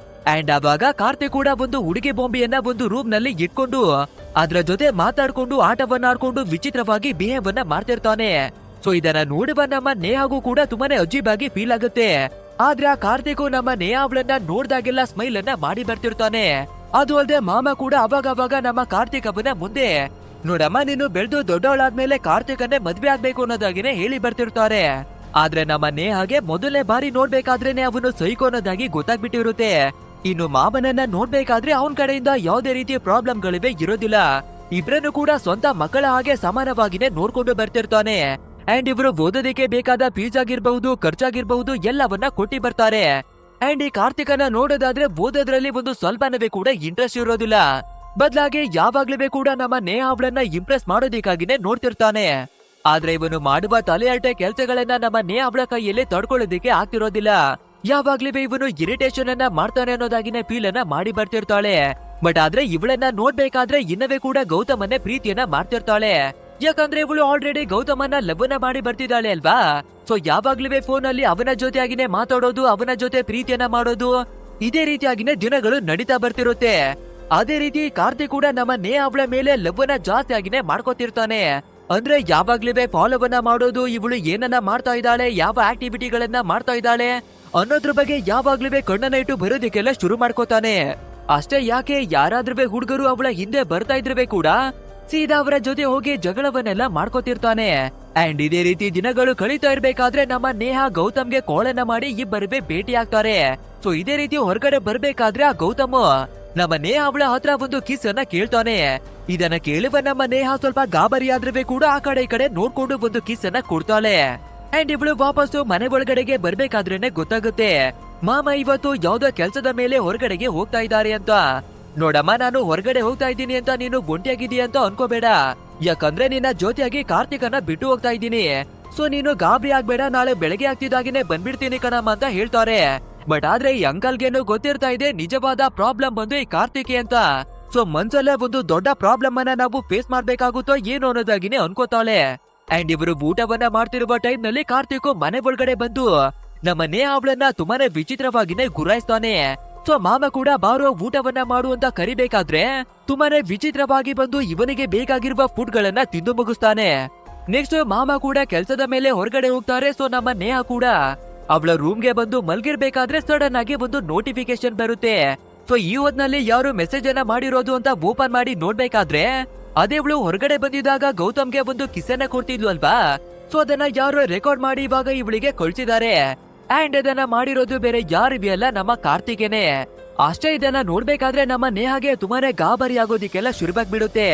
ಅಂಡ್ ಆವಾಗ ಕಾರ್ತಿಕ್ ಕೂಡ ಒಂದು ಹುಡುಗಿ ಬೊಂಬೆಯನ್ನ ಒಂದು ರೂಮ್ ನಲ್ಲಿ ಇಟ್ಕೊಂಡು ಅದ್ರ ಜೊತೆ ಮಾತಾಡ್ಕೊಂಡು ಆಟವನ್ನ ಆಡ್ಕೊಂಡು ವಿಚಿತ್ರವಾಗಿ ಬಿಹೇವ್ ಅನ್ನ ಮಾಡ್ತಿರ್ತಾನೆ. ಸೊ ಇದನ್ನ ನೋಡುವ ನಮ್ಮ ನೇಹಾಗೂ ಕೂಡ ತುಂಬಾನೇ ಅಜೀಬಾಗಿ ಫೀಲ್ ಆಗುತ್ತೆ. ಆದ್ರೆ ಆ ಕಾರ್ತಿಕ್ ನಮ್ಮ ನೇಹ ಅವಳನ್ನ ನೋಡ್ದಾಗೆಲ್ಲ ಸ್ಮೈಲ್ ಅನ್ನ ಮಾಡಿ ಬರ್ತಿರ್ತಾನೆ. ಅದು ಅಲ್ಲದೆ ಮಾಮ ಕೂಡ ಅವಾಗ ನಮ್ಮ ಕಾರ್ತಿಕ್ ಅವನ ಮುಂದೆ ನೋಡಮ್ಮ ನೀನು ಬೆಳೆದು ದೊಡ್ಡವಳಾದ್ಮೇಲೆ ಕಾರ್ತಿಕನ್ನೇ ಮದ್ವೆ ಆಗ್ಬೇಕು ಅನ್ನೋದಾಗಿನೇ ಹೇಳಿ ಬರ್ತಿರ್ತಾರೆ. ಆದ್ರೆ ನಮ್ಮ ನೇಹಾಗೆ ಮೊದಲನೇ ಬಾರಿ ನೋಡ್ಬೇಕಾದ್ರೇನೆ ಅವನು ಸೈಕೋ ಅನ್ನೋದಾಗಿ ಗೊತ್ತಾಗ್ಬಿಟ್ಟಿರುತ್ತೆ. ಇನ್ನು ಮಾಮನನ್ನ ನೋಡ್ಬೇಕಾದ್ರೆ ಅವನ್ ಕಡೆಯಿಂದ ಯಾವುದೇ ರೀತಿಯ ಪ್ರಾಬ್ಲಮ್ಗಳಿವೆ ಇರೋದಿಲ್ಲ. ಇಬ್ರನ್ನು ಕೂಡ ಸ್ವಂತ ಮಕ್ಕಳ ಹಾಗೆ ಸಮಾನವಾಗಿನೇ ನೋಡ್ಕೊಂಡು ಬರ್ತಿರ್ತಾನೆ. ಅಂಡ್ ಇವರು ಓದೋದಕ್ಕೆ ಬೇಕಾದ ಫೀಸ್ ಆಗಿರ್ಬಹುದು ಖರ್ಚಾಗಿರ್ಬಹುದು ಎಲ್ಲವನ್ನ ಕೊಟ್ಟಿ ಬರ್ತಾರೆ. ಅಂಡ್ ಈ ಕಾರ್ತಿಕನ ನೋಡೋದಾದ್ರೆ ಓದೋದ್ರಲ್ಲಿ ಒಂದು ಸ್ವಲ್ಪನವೇ ಕೂಡ ಇಂಟ್ರೆಸ್ಟ್ ಇರೋದಿಲ್ಲ. ಬದಲಾಗಿ ಯಾವಾಗ್ಲೂ ಕೂಡ ನಮ್ಮ ನೇಹ ಅವಳನ್ನ ಇಂಪ್ರೆಸ್ ಮಾಡೋದಕ್ಕಾಗಿನೇ ನೋಡ್ತಿರ್ತಾನೆ. ಆದ್ರೆ ಇವನು ಮಾಡುವ ತಲೆಹರಟೆ ಕೆಲಸಗಳನ್ನ ನಮ್ಮ ನೇಹ ಅವಳ ಕೈಯಲ್ಲಿ ತಡ್ಕೊಳ್ಳೋದಿಕ್ಕೆ ಆಗ್ತಿರೋದಿಲ್ಲ. ಯಾವಾಗ್ಲೂ ಇವನು ಇರಿಟೇಷನ್ ಅನ್ನ ಮಾಡ್ತಾನೆ ಅನ್ನೋದಾಗಿನೇ ಫೀಲ್ ಅನ್ನ ಮಾಡಿ ಬರ್ತಿರ್ತಾಳೆ. ಬಟ್ ಆದ್ರೆ ಇವಳನ್ನ ನೋಡ್ಬೇಕಾದ್ರೆ ಇನ್ನವೇ ಕೂಡ ಗೌತಮನ್ನೇ ಪ್ರೀತಿಯನ್ನ ಮಾಡ್ತಿರ್ತಾಳೆ. ಯಾಕಂದ್ರೆ ಇವಳು ಆಲ್ರೆಡಿ ಗೌತಮನ್ನ ಲವ್ವನ್ನ ಮಾಡಿ ಬರ್ತಿದ್ದಾಳೆ ಅಲ್ವಾ. ಸೊ ಯಾವಾಗ್ಲೂ ಫೋನ್ ಅಲ್ಲಿ ಅವನ ಜೊತೆಯಾಗಿನೇ ಮಾತಾಡೋದು, ಅವನ ಜೊತೆ ಪ್ರೀತಿಯನ್ನ ಮಾಡೋದು, ಇದೇ ರೀತಿಯಾಗಿನೇ ದಿನಗಳು ನಡೀತಾ ಬರ್ತಿರುತ್ತೆ. ಅದೇ ರೀತಿ ಕಾರ್ತಿಕ್ ಕೂಡ ನಮ್ಮ ನೇಹ ಅವಳ ಮೇಲೆ ಲವ್ವನ್ನ ಜಾಸ್ತಿ ಆಗಿನೇ ಮಾಡ್ಕೊತಿರ್ತಾನೆ. ಅಂದ್ರೆ ಯಾವಾಗ್ಲೂ ಫಾಲೋವನ್ನ ಮಾಡೋದು, ಇವಳು ಏನನ್ನ ಮಾಡ್ತಾ ಇದ್ದಾಳೆ, ಯಾವ ಆಕ್ಟಿವಿಟಿಗಳನ್ನ ಮಾಡ್ತಾ ಇದ್ದಾಳೆ ಅನ್ನೋದ್ರ ಬಗ್ಗೆ ಯಾವಾಗ್ಲೂ ಕಣ್ಣನ್ನ ಇಟ್ಟು ಬರೋದಕ್ಕೆಲ್ಲ ಶುರು ಮಾಡ್ಕೋತಾನೆ. ಅಷ್ಟೇ ಯಾಕೆ ಯಾರಾದ್ರೂ ಹುಡುಗರು ಅವಳ ಹಿಂದೆ ಬರ್ತಾ ಇದ್ರೆ ಕೂಡ ಸೀದಾ ಅವರ ಜೊತೆ ಹೋಗಿ ಜಗಳವನ್ನೆಲ್ಲ ಮಾಡ್ಕೋತಿರ್ತಾನೆ. ಅಂಡ್ ಇದೇ ರೀತಿ ದಿನಗಳು ಕಳೀತಾ ಇರ್ಬೇಕಾದ್ರೆ ನಮ್ಮ ನೇಹ ಗೌತಮ್ಗೆ ಕಾಲನ್ನ ಮಾಡಿ ಇಬ್ಬರುವೆ ಭೇಟಿ ಆಗ್ತಾರೆ. ಸೊ ಇದೇ ರೀತಿ ಹೊರಗಡೆ ಬರ್ಬೇಕಾದ್ರೆ ಆ ಗೌತಮ್ ನಮ್ಮ ನೇಹ ಅವಳ ಹತ್ರ ಒಂದು ಕಿಸ್ ಅನ್ನ ಕೇಳ್ತಾನೆ. ಇದನ್ನ ಕೇಳುವ ನಮ್ಮ ನೇಹ ಸ್ವಲ್ಪ ಗಾಬರಿ ಆದ್ರೆ ಕೂಡ ಆ ಕಡೆ ಈ ಕಡೆ ನೋಡ್ಕೊಂಡು ಒಂದು ಕಿಸ್ ಅನ್ನ ಕೊಡ್ತಾಳೆ. ಅಂಡ್ ಇವಳು ವಾಪಸ್ಸು ಮನೆ ಒಳಗಡೆಗೆ ಬರ್ಬೇಕಾದ್ರೇನೆ ಗೊತ್ತಾಗುತ್ತೆ ಮಾಮ ಇವತ್ತು ಯಾವ್ದೋ ಕೆಲ್ಸದ ಮೇಲೆ ಹೊರಗಡೆಗೆ ಹೋಗ್ತಾ ಇದ್ದಾರೆ ಅಂತ. ನೋಡಮ್ಮ ನಾನು ಹೊರಗಡೆ ಹೋಗ್ತಾ ಇದ್ದೀನಿ ಅಂತ ನೀನು ಒಂಟಿಯಾಗಿದ್ದೀಯ ಅಂತ ಅನ್ಕೋಬೇಡ. ಯಾಕಂದ್ರೆ ನಿನ್ನ ಜೊತೆಯಾಗಿ ಕಾರ್ತಿಕನ್ನ ಬಿಟ್ಟು ಹೋಗ್ತಾ ಇದ್ದೀನಿ. ಸೊ ನೀನು ಗಾಬರಿ ಆಗ್ಬೇಡ, ನಾಳೆ ಬೆಳಗ್ಗೆ ಆಗ್ತಿದ್ದಾಗಿನೇ ಬಂದ್ಬಿಡ್ತೀನಿ ಕಣಮ್ಮ ಅಂತ ಹೇಳ್ತಾರೆ. ಬಟ್ ಆದ್ರೆ ಈ ಅಂಕಲ್ಗೇನು ಗೊತ್ತಿರ್ತಾ ಇದೆ ನಿಜವಾದ ಪ್ರಾಬ್ಲಮ್ ಬಂದು ಈ ಕಾರ್ತಿಕೆ ಅಂತ. ಸೊ ಮನ್ಸಲ್ಲೇ ಒಂದು ದೊಡ್ಡ ಪ್ರಾಬ್ಲಮ್ ಅನ್ನ ನಾವು ಫೇಸ್ ಮಾಡ್ಬೇಕಾಗುತ್ತೋ ಏನು ಅನ್ನೋದಾಗಿನೇ ಅನ್ಕೋತಾಳೆ. ಅಂಡ್ ಇವರು ಊಟವನ್ನ ಮಾಡ್ತಿರುವ ಟೈಮ್ ನಲ್ಲಿ ಕಾರ್ತಿಕ್ ಮನೆ ಒಳಗಡೆ ಬಂದು ನಮ್ಮ ನೇಹ ಅವಳನ್ನ ತುಂಬಾನೇ ವಿಚಿತ್ರವಾಗಿನೇ ಗುರಾಯಿಸ್ತಾನೆ. ಸೊ ಮಾಮ ಕೂಡ ಬಾರೋ ಊಟವನ್ನ ಮಾಡು ಅಂತ ಕರಿಬೇಕಾದ್ರೆ ತುಂಬಾನೇ ವಿಚಿತ್ರವಾಗಿ ಬಂದು ಇವನಿಗೆ ಬೇಕಾಗಿರುವ ಫುಡ್ ಗಳನ್ನ ತಿಂದು ಮುಗಿಸ್ತಾನೆ. ನೆಕ್ಸ್ಟ್ ಮಾಮ ಕೂಡ ಕೆಲ್ಸದ ಮೇಲೆ ಹೊರಗಡೆ ಹೋಗ್ತಾರೆ. ಸೊ ನಮ್ಮ ನೇಹ ಕೂಡ ಅವಳ ರೂಮ್ಗೆ ಬಂದು ಮಲ್ಗಿರ್ಬೇಕಾದ್ರೆ ಸಡನ್ ಆಗಿ ಒಂದು ನೋಟಿಫಿಕೇಶನ್ ಬರುತ್ತೆ. ಸೊ ಈ ಹೊತ್ನಲ್ಲಿ ಯಾರು ಮೆಸೇಜ್ ಅನ್ನ ಮಾಡಿರೋದು ಅಂತ ಓಪನ್ ಮಾಡಿ ನೋಡ್ಬೇಕಾದ್ರೆ ಅದೇ ಇವಳು ಹೊರಗಡೆ ಬಂದಿದ್ದಾಗ ಗೌತಮ್ಗೆ ಒಂದು ಕಿಸನ್ನ ಕೊಡ್ತಿದ್ಲು ಅಲ್ವಾ. ಸೊ ಅದನ್ನ ಯಾರು ರೆಕಾರ್ಡ್ ಮಾಡಿ ಇವಾಗ ಇವಳಿಗೆ ಕಳ್ಸಿದ್ದಾರೆ. ಅಂಡ್ ಅದನ್ನ ಮಾಡಿರೋದು ಬೇರೆ ಯಾರಿವೆಯಲ್ಲ ನಮ್ಮ ಕಾರ್ತಿಕೇನೆ. ಅಷ್ಟೇ ಇದನ್ನ ನೋಡ್ಬೇಕಾದ್ರೆ ನಮ್ಮ ನೇಹಾಗೆ ತುಂಬಾನೇ ಗಾಬರಿ ಆಗೋದಿಕ್ಕೆಲ್ಲ ಶುರುವಾಗ್ಬಿಡುತ್ತೆ.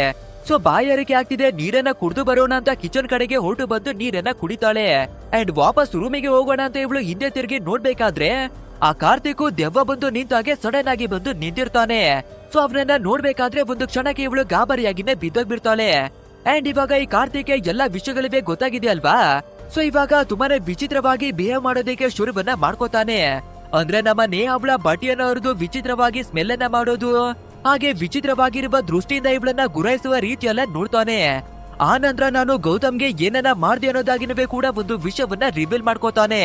ಸೊ ಬಾಯಾರಿಕೆ ಆಗ್ತಿದೆ, ನೀರನ್ನ ಕುಡಿದು ಬರೋಣ ಅಂತ ಕಿಚನ್ ಕಡೆಗೆ ಹೊರಟು ಬಂದು ನೀರನ್ನ ಕುಡಿತಾಳೆ. ಅಂಡ್ ವಾಪಸ್ ರೂಮಿಗೆ ಹೋಗೋಣ ಅಂತ ಇವಳು ಹಿಂದೆ ತಿರುಗಿ ನೋಡ್ಬೇಕಾದ್ರೆ ಆ ಕಾರ್ತಿಕ್ ದೆವ್ವ ಬಂದು ನಿಂತಾಗೆ ಸಡನ್ ಆಗಿ ಬಂದು ನಿಂತಿರ್ತಾನೆ. ಸೊ ಅವನನ್ನ ನೋಡ್ಬೇಕಾದ್ರೆ ಒಂದು ಕ್ಷಣಕ್ಕೆ ಇವಳು ಗಾಬರಿಯಾಗಿನೇ ಬಿದ್ದೋಗ್ಬಿಡ್ತಾಳೆ. ಅಂಡ್ ಇವಾಗ ಈ ಕಾರ್ತಿಕ್ ಎಲ್ಲಾ ವಿಷಯಗಳಿವೆ ಗೊತ್ತಾಗಿದೆ ಅಲ್ವಾ. ಸೊ ಇವಾಗ ತುಂಬಾನೇ ವಿಚಿತ್ರವಾಗಿ ಬಿಹೇವ್ ಮಾಡೋದಕ್ಕೆ ಶುರುವನ್ನ ಮಾಡ್ಕೋತಾನೆ. ಅಂದ್ರೆ ನಮ್ಮ ನೇಹ ಅವಳ ಬಟ್ಟೆಯನ್ನ ಹರಿದು ವಿಚಿತ್ರವಾಗಿ ಸ್ಮೆಲ್ ಅನ್ನ ಮಾಡೋದು, ಹಾಗೆ ವಿಚಿತ್ರವಾಗಿರುವ ದೃಷ್ಟಿಯಿಂದ ಇವಳನ್ನ ಗುರಾಯಿಸುವ ರೀತಿಯೆಲ್ಲ ನೋಡ್ತಾನೆ. ಆ ನಂತರ ನಾನು ಗೌತಮ್ಗೆ ಏನನ್ನ ಮಾಡ್ದೆ ಅನ್ನೋದಾಗಿನವೇ ಕೂಡ ಒಂದು ವಿಷಯವನ್ನ ರಿವೀಲ್ ಮಾಡ್ಕೋತಾನೆ.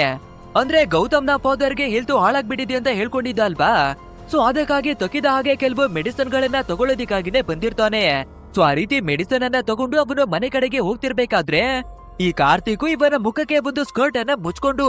ಅಂದ್ರೆ ಗೌತಮ್ನ ಫಾದರ್ಗೆ ಹೆಲ್ತ್ ಹಾಳಾಗ್ಬಿಟ್ಟಿದೆ ಅಂತ ಹೇಳ್ಕೊಂಡಿದ್ದ ಅಲ್ವಾ. ಸೊ ಅದಕ್ಕಾಗಿ ತಕ್ಕಿದ ಹಾಗೆ ಕೆಲವು ಮೆಡಿಸಿನ್ ಗಳನ್ನ ತಗೊಳ್ಳೋದಿಕ್ಕಾಗಿನೇ ಬಂದಿರ್ತಾನೆ. ಸೊ ಆ ರೀತಿ ಮೆಡಿಸಿನ್ ಅನ್ನ ತಗೊಂಡು ಅವನು ಮನೆ ಕಡೆಗೆ ಹೋಗ್ತಿರ್ಬೇಕಾದ್ರೆ ಈ ಕಾರ್ತಿಕ್ ಇವನ ಮುಖಕ್ಕೆ ಒಂದು ಸ್ಕರ್ಟ್ ಅನ್ನ ಮುಚ್ಕೊಂಡು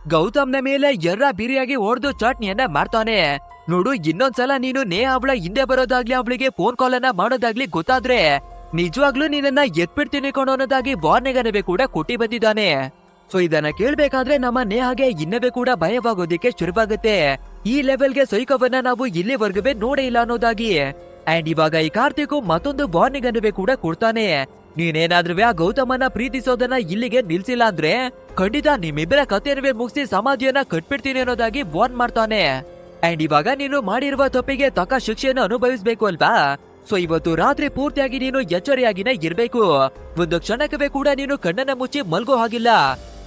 ಗೌತಮ್ನ ಮೇಲೆ ಎರ್ರ ಬಿರಿಯಾಗಿ ಹೊಡೆದು ಚಟ್ನಿಯನ್ನ ಮಾಡ್ತಾನೆ. ನೋಡು, ಇನ್ನೊಂದ್ಸಲ ನೀನು ನೇಹ ಅವಳ ಹಿಂದೆ ಬರೋದಾಗ್ಲಿ ಅವಳಿಗೆ ಫೋನ್ ಕಾಲ್ ಅನ್ನ ಮಾಡೋದಾಗ್ಲಿ ಗೊತ್ತಾದ್ರೆ ನಿಜವಾಗ್ಲೂ ನಿನ್ನನ್ನ ಎತ್ಬಿಡ್ತೀನಿ ಕೊಂಡು ಅನ್ನೋದಾಗಿ ವಾರ್ನಿಂಗ್ ಕೂಡ ಕೊಟ್ಟಿ ಬಂದಿದ್ದಾನೆ. ಸೊ ಇದನ್ನ ಕೇಳ್ಬೇಕಾದ್ರೆ ನಮ್ಮ ನೇಹಾಗೆ ಇನ್ನವೇ ಕೂಡ ಭಯವಾಗೋದಿಕ್ಕೆ ಶುರುವಾಗುತ್ತೆ. ಈ ಲೆವೆಲ್ಗೆ ಸೈಕೋವನ್ನ ನಾವು ಇಲ್ಲಿವರೆಗೂ ನೋಡೇ ಇಲ್ಲ ಅನ್ನೋದಾಗಿ. ಅಂಡ್ ಇವಾಗ ಈ ಕಾರ್ತಿಕ್ ಮತ್ತೊಂದು ವಾರ್ನಿಂಗ್ ಕೂಡ ಕೊಡ್ತಾನೆ. ನೀನೇನಾದ್ರೂ ಆ ಗೌತಮನ್ನ ಪ್ರೀತಿಸೋದನ್ನ ಇಲ್ಲಿಗೆ ನಿಲ್ಸಿಲ್ಲ ಅಂದ್ರೆ ಖಂಡಿತ ನಿಮ್ಮಿಬ್ಬರ ಕಥೆಯನ್ನೇ ಮುಗಿಸಿ ಸಮಾಧಿಯನ್ನ ಕಟ್ಬಿಡ್ತೀನಿ ಅನ್ನೋದಾಗಿ ವಾರ್ನ್ ಮಾಡ್ತಾನೆ. ಅಂಡ್ ಇವಾಗ ನೀನು ಮಾಡಿರುವ ತಪ್ಪಿಗೆ ತಕ್ಕ ಶಿಕ್ಷೆಯನ್ನು ಅನುಭವಿಸ್ಬೇಕು ಅಲ್ವಾ. ಸೊ ಇವತ್ತು ರಾತ್ರಿ ಪೂರ್ತಿಯಾಗಿ ನೀನು ಎಚ್ಚರಿಯಾಗಿನೇ ಇರ್ಬೇಕು. ಒಂದು ಕ್ಷಣಕ್ಕವೇ ಕೂಡ ನೀನು ಕಣ್ಣನ್ನ ಮುಚ್ಚಿ ಮಲ್ಗೋ ಹಾಗಿಲ್ಲ.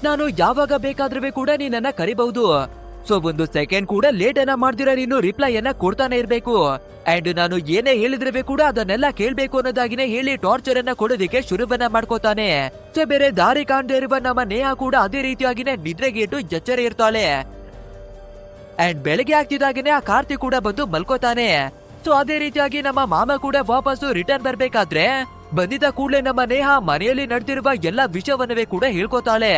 ನಾನು ಯಾವಾಗ ಬೇಕಾದ್ರೂ ಕೂಡ ನೀನನ್ನ ಕರಿಬಹುದು. ಸೊ ಒಂದು ಸೆಕೆಂಡ್ ಕೂಡ ಲೇಟ್ ಅನ್ನ ಮಾಡ್ದಿರ ನೀನು ರಿಪ್ಲೈ ಅನ್ನ ಕೊಡ್ತಾನೆ ಇರ್ಬೇಕು. ಅಂಡ್ ನಾನು ಏನೇ ಹೇಳಿದ್ರೆ ಕೂಡ ಅದನ್ನೆಲ್ಲ ಕೇಳ್ಬೇಕು ಅನ್ನೋದಾಗಿನೇ ಹೇಳಿ ಟಾರ್ಚರ್ ಅನ್ನ ಕೊಡೋದಿಕ್ಕೆ ಶುರುವನ್ನ ಮಾಡ್ಕೋತಾನೆ. ಸೊ ಬೇರೆ ದಾರಿ ಕಾಣದೇ ಇರುವ ನಮ್ಮ ನೇಹಾ ಕೂಡ ಅದೇ ರೀತಿಯಾಗಿನೇ ನಿದ್ರೆಗೇಟು ಎಚ್ಚರ ಇರ್ತಾಳೆ. ಅಂಡ್ ಬೆಳಗ್ಗೆ ಆಗ್ತಿದ್ದಾಗೇನೆ ಆ ಕಾರ್ತಿಕ್ ಕೂಡ ಬಂದು ಮಲ್ಕೋತಾನೆ. ಸೊ ಅದೇ ರೀತಿಯಾಗಿ ನಮ್ಮ ಮಾಮ ಕೂಡ ವಾಪಸ್ಸು ರಿಟರ್ನ್ ಬರ್ಬೇಕಾದ್ರೆ ಬಂದಿದ್ದ ಕೂಡಲೇ ನಮ್ಮ ನೇಹಾ ಮನೆಯಲ್ಲಿ ನಡೆದಿರುವ ಎಲ್ಲ ವಿಷಯವನ್ನವೇ ಕೂಡ ಹೇಳ್ಕೊತಾಳೆ.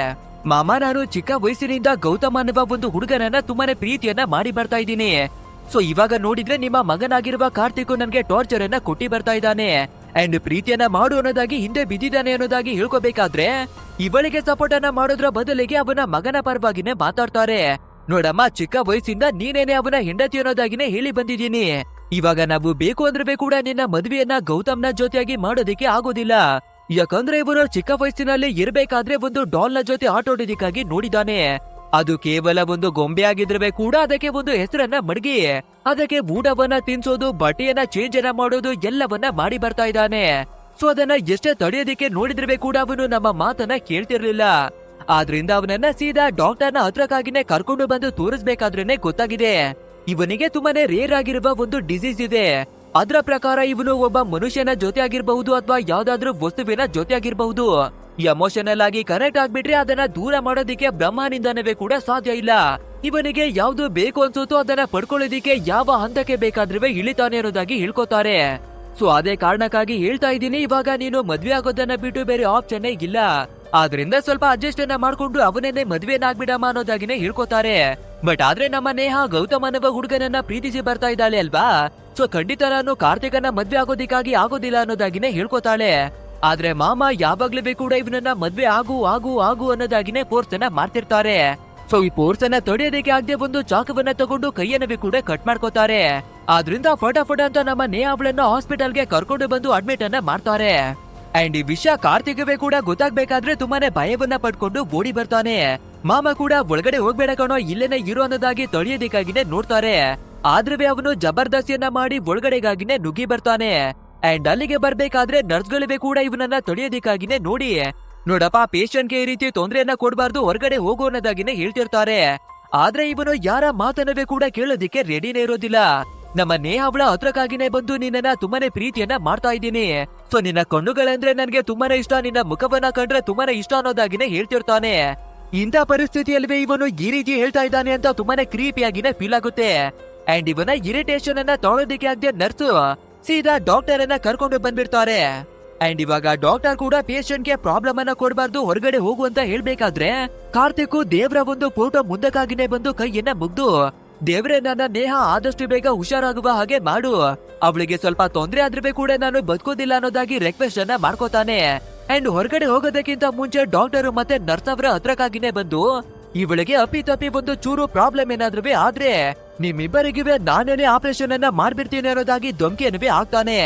ಮಾಮ, ನಾನು ಚಿಕ್ಕ ವಯಸ್ಸಿನಿಂದ ಗೌತಮ್ ಅನ್ನುವ ಒಂದು ಹುಡುಗನನ್ನ ತುಂಬಾನೇ ಪ್ರೀತಿಯನ್ನ ಮಾಡಿ ಬರ್ತಾ ಇದ್ದೀನಿ. ಸೊ ಇವಾಗ ನೋಡಿದ್ರೆ ನಿಮ್ಮ ಮಗನಾಗಿರುವ ಕಾರ್ತಿಕ್ ನನ್ಗೆ ಟಾರ್ಚರ್ ಅನ್ನ ಕೊಟ್ಟಿ ಬರ್ತಾ ಇದ್ದಾನೆ. ಅಂಡ್ ಪ್ರೀತಿಯನ್ನ ಮಾಡು ಅನ್ನೋದಾಗಿ ಹಿಂದೆ ಬಿದ್ದಿದ್ದಾನೆ ಅನ್ನೋದಾಗಿ ಹೇಳ್ಕೋಬೇಕಾದ್ರೆ ಇವಳಿಗೆ ಸಪೋರ್ಟ್ ಅನ್ನ ಮಾಡೋದ್ರ ಬದಲಿಗೆ ಅವನ ಮಗನ ಪರವಾಗಿನೇ ಮಾತಾಡ್ತಾರೆ. ನೋಡಮ್ಮ, ಚಿಕ್ಕ ವಯಸ್ಸಿಂದ ನೀನೇನೆ ಅವನ ಹೆಂಡತಿ ಅನ್ನೋದಾಗಿನೇ ಹೇಳಿ ಬಂದಿದ್ದೀನಿ. ಇವಾಗ ನಾವು ಬೇಕು ಅಂದ್ರೆ ಕೂಡ ನಿನ್ನ ಮದುವೆಯನ್ನ ಗೌತಮ್ನ ಜೊತೆಯಾಗಿ ಮಾಡೋದಿಕ್ಕೆ ಆಗೋದಿಲ್ಲ. ಯಾಕಂದ್ರೆ ಇವನು ಚಿಕ್ಕ ವಯಸ್ಸಿನಲ್ಲಿ ಇರ್ಬೇಕಾದ್ರೆ ಒಂದು ಡಾಲ್ ನ ಜೊತೆ ಆಟೋಡೋದಿಕ್ಕಾಗಿ ನೋಡಿದಾನೆ. ಅದು ಕೇವಲ ಒಂದು ಗೊಂಬೆ ಆಗಿದ್ರೆ ಕೂಡ ಅದಕ್ಕೆ ಒಂದು ಹೆಸರನ್ನ ಮಡಗಿ ಅದಕ್ಕೆ ಊಟವನ್ನ ತಿನ್ಸೋದು, ಬಟ್ಟೆಯನ್ನ ಚೇಂಜ್ ಅನ್ನ ಮಾಡೋದು ಎಲ್ಲವನ್ನ ಮಾಡಿ ಬರ್ತಾ ಇದ್ದಾನೆ. ಸೊ ಅದನ್ನ ಎಷ್ಟೇ ತಡೆಯೋದಿಕ್ಕೆ ನೋಡಿದ್ರೆ ಕೂಡ ಅವನು ನಮ್ಮ ಮಾತನ್ನ ಕೇಳ್ತಿರ್ಲಿಲ್ಲ. ಆದ್ರಿಂದ ಅವನನ್ನ ಸೀದಾ ಡಾಕ್ಟರ್ನ ಹತ್ರಕ್ಕಾಗಿನೇ ಕರ್ಕೊಂಡು ಬಂದು ತೋರಿಸ್ಬೇಕಾದ್ರೇನೆ ಗೊತ್ತಾಗಿದೆ ಇವನಿಗೆ ತುಂಬಾನೇ ರೇರ್ ಆಗಿರುವ ಒಂದು ಡಿಸೀಸ್ ಇದೆ. ಅದರ ಪ್ರಕಾರ ಇವನು ಒಬ್ಬ ಮನುಷ್ಯನ ಜೊತೆ ಆಗಿರಬಹುದು ಅಥವಾ ಯಾವ್ದಾದ್ರೂ ವಸ್ತುವಿನ ಜೊತೆ ಆಗಿರಬಹುದು. ಎಮೋಷನಲ್ ಆಗಿ ಕನೆಕ್ಟ್ ಆಗ್ಬಿಟ್ರೆ ಅದನ್ನ ದೂರ ಮಾಡೋದಿಕ್ಕೆ ಬ್ರಹ್ಮನಿಂದನವೇ ಕೂಡ ಸಾಧ್ಯ ಇಲ್ಲ. ಇವನಿಗೆ ಯಾವ್ದು ಬೇಕು ಅನ್ಸುತ್ತೋ ಅದನ್ನ ಪಡ್ಕೊಳ್ಳೋದಿಕ್ಕೆ ಯಾವ ಹಂತಕ್ಕೆ ಬೇಕಾದ್ರೂ ಇಳಿತಾನೆ ಅನ್ನೋದಾಗಿ ಹೇಳ್ಕೊತಾರೆ. ಸೊ ಅದೇ ಕಾರಣಕ್ಕಾಗಿ ಹೇಳ್ತಾ ಇದ್ದೀನಿ, ಇವಾಗ ನೀನು ಮದ್ವೆ ಆಗೋದನ್ನ ಬಿಟ್ಟು ಬೇರೆ ಆಪ್ಷನ್ ಇಲ್ಲ. ಆದ್ರಿಂದ ಸ್ವಲ್ಪ ಅಡ್ಜಸ್ಟ್ ಅನ್ನ ಮಾಡ್ಕೊಂಡು ಅವನೇನೆ ಮದ್ವೆನಾಗ್ಬಿಡಮ್ಮ ಅನ್ನೋದಾಗಿನೇ ಹೇಳ್ಕೊತಾರೆ. ಬಟ್ ಆದ್ರೆ ನಮ್ಮ ನೇಹಾ ಗೌತಮ್ ಅನ್ನುವ ಹುಡುಗನನ್ನ ಪ್ರೀತಿಸಿ ಬರ್ತಾ ಇದ್ದಾಳೆ ಅಲ್ವಾ. ಸೊ ಖಂಡಿತ ನಾನು ಕಾರ್ತಿಕನ ಮದ್ವೆ ಆಗೋದಿಕ್ಕಾಗಿ ಆಗೋದಿಲ್ಲ ಅನ್ನೋದಾಗಿನೇ ಹೇಳ್ಕೊತಾಳೆ. ಆದ್ರೆ ಮಾಮ ಯಾವಾಗ್ಲೂ ಕೂಡ ಇವನನ್ನ ಮದ್ವೆ ಆಗು ಆಗು ಆಗು ಅನ್ನೋದಾಗಿನೇ ಫೋರ್ಸ್ ಅನ್ನ ಮಾಡ್ತಿರ್ತಾರೆ. ಸೊ ಈ ಫೋರ್ಸ್ ಅನ್ನ ತಡೆಯೋದಕ್ಕೆ ಆಗದೆ ಒಂದು ಚಾಕವನ್ನ ತಗೊಂಡು ಕೈಯನ್ನವೇ ಕೂಡ ಕಟ್ ಮಾಡ್ಕೋತಾರೆ. ಆದ್ರಿಂದ ಫಟಾಫಟ ಅಂತ ನಮ್ಮ ನೇಹಾ ಅವಳನ್ನ ಹಾಸ್ಪಿಟಲ್ಗೆ ಕರ್ಕೊಂಡು ಬಂದು ಅಡ್ಮಿಟ್ ಅನ್ನ ಮಾಡ್ತಾರೆ. ಅಂಡ್ ಈ ವಿಷಯ ಕಾರ್ತಿಕ್ಗೆ ಕೂಡ ಗೊತ್ತಾಗ್ಬೇಕಾದ್ರೆ ತುಂಬಾನೇ ಭಯವನ್ನ ಪಡ್ಕೊಂಡು ಓಡಿ ಬರ್ತಾನೆ. ಮಾಮ ಕೂಡ ಒಳಗಡೆ ಹೋಗ್ಬೇಡ ಕಣೋ, ಇಲ್ಲೇನೆ ಇರೋ ಅನ್ನೋದಾಗಿ ತೊಳೆಯೋದಿಕ್ಕಾಗಿನೇ ನೋಡ್ತಾರೆ. ಆದ್ರೆ ಅವನು ಜಬರ್ದಸ್ತಿಯನ್ನ ಮಾಡಿ ಒಳಗಡೆಗಾಗಿನೇ ನುಗ್ಗಿ ಬರ್ತಾನೆ. ಅಂಡ್ ಅಲ್ಲಿಗೆ ಬರ್ಬೇಕಾದ್ರೆ ನರ್ಸ್ಗಳಿವೆ ಕೂಡ ಇವನನ್ನ ತೊಳೆಯೋದಿಕ್ಕಾಗಿನೇ ನೋಡಿ, ನೋಡಪ್ಪ ಪೇಷಂಟ್ಗೆ ಈ ರೀತಿ ತೊಂದರೆಯನ್ನ ಕೊಡಬಾರ್ದು, ಹೊರಗಡೆ ಹೋಗೋ ಅನ್ನೋದಾಗಿನೇ ಹೇಳ್ತಿರ್ತಾರೆ. ಆದ್ರೆ ಇವನು ಯಾರ ಮಾತನ್ನವೇ ಕೂಡ ಕೇಳೋದಿಕ್ಕೆ ರೆಡಿನೇ ಇರೋದಿಲ್ಲ. ನಮ್ಮ ನೇಹಾ ಅವಳ ಹತ್ರಕ್ಕಾಗಿನೇ ಬಂದು ನಿನ್ನ ತುಂಬಾನೇ ಪ್ರೀತಿಯನ್ನ ಮಾಡ್ತಾ ಇದ್ದೀನಿ. ಸೊ ನಿನ್ನ ಕಣ್ಣುಗಳಂದ್ರೆ ನನ್ಗೆ ತುಂಬಾನೇ ಇಷ್ಟ, ನಿನ್ನ ಮುಖವನ್ನ ಕಂಡ್ರೆ ತುಂಬಾನೇ ಇಷ್ಟ ಅನ್ನೋದಾಗಿನೇ ಹೇಳ್ತಿರ್ತಾನೆ. ಇಂಥ ಪರಿಸ್ಥಿತಿಯಲ್ಲಿ ಇವನು ಈ ರೀತಿ ಹೇಳ್ತಾ ಇದ್ದಾನೆ ಅಂತ ತುಂಬಾನೇ ಕ್ರೀಪಿಯಾಗಿನೇ ಫೀಲ್ ಆಗುತ್ತೆ. ಅಂಡ್ ಇವನ ಇರಿಟೇಷನ್ ಅನ್ನ ತೊಳೋದಿಕ್ಕೆ ಆಗದೆ ನರ್ಸು ಸೀದಾ ಡಾಕ್ಟರ್ ಅನ್ನ ಕರ್ಕೊಂಡು ಬಂದ್ಬಿಡ್ತಾರೆ. ಅಂಡ್ ಇವಾಗ ಡಾಕ್ಟರ್ ಕೂಡ ಪೇಷಂಟ್ ಗೆ ಪ್ರಾಬ್ಲಮ್ ಅನ್ನ ಕೊಡಬಾರ್ದು, ಹೊರಗಡೆ ಹೋಗು ಅಂತ ಹೇಳ್ಬೇಕಾದ್ರೆ ಕಾರ್ತಿಕ್ ದೇವ್ರ ಒಂದು ಫೋಟೋ ಮುಂದಕ್ಕಾಗಿನೇ ಬಂದು ಕೈಯನ್ನ ಮುಗ್ದು, ದೇವ್ರೆ ನನ್ನ ನೇಹಾ ಆದಷ್ಟು ಬೇಗ ಹುಷಾರಾಗುವ ಹಾಗೆ ಮಾಡು, ಅವಳಿಗೆ ಸ್ವಲ್ಪ ತೊಂದರೆ ಆದ್ರೆ ಕೂಡ ನಾನು ಬದುಕೋದಿಲ್ಲ ಅನ್ನೋದಾಗಿ ರಿಕ್ವೆಸ್ಟ್ ಅನ್ನ ಮಾಡ್ಕೋತಾನೆ. ಅಂಡ್ ಹೊರಗಡೆ ಹೋಗೋದಕ್ಕಿಂತ ಮುಂಚೆ ಡಾಕ್ಟರ್ ಮತ್ತೆ ನರ್ಸ್ ಅವರ ಹತ್ರಕ್ಕಾಗಿನೇ ಬಂದು ಇವಳಿಗೆ ಅಪ್ಪಿ ಒಂದು ಚೂರು ಪ್ರಾಬ್ಲಮ್ ಏನಾದ್ರೂ ಆದ್ರೆ ನಿಮ್ಮಿಬ್ಬರಿಗಿವೆ ನಾನೇನೆ ಆಪರೇಷನ್ ಅನ್ನ ಮಾಡ್ಬಿಡ್ತೀನಿ ಅನ್ನೋದಾಗಿ ಧಮ್ಕಿಯನ್ನುವೆ ಆಗ್ತಾನೆ.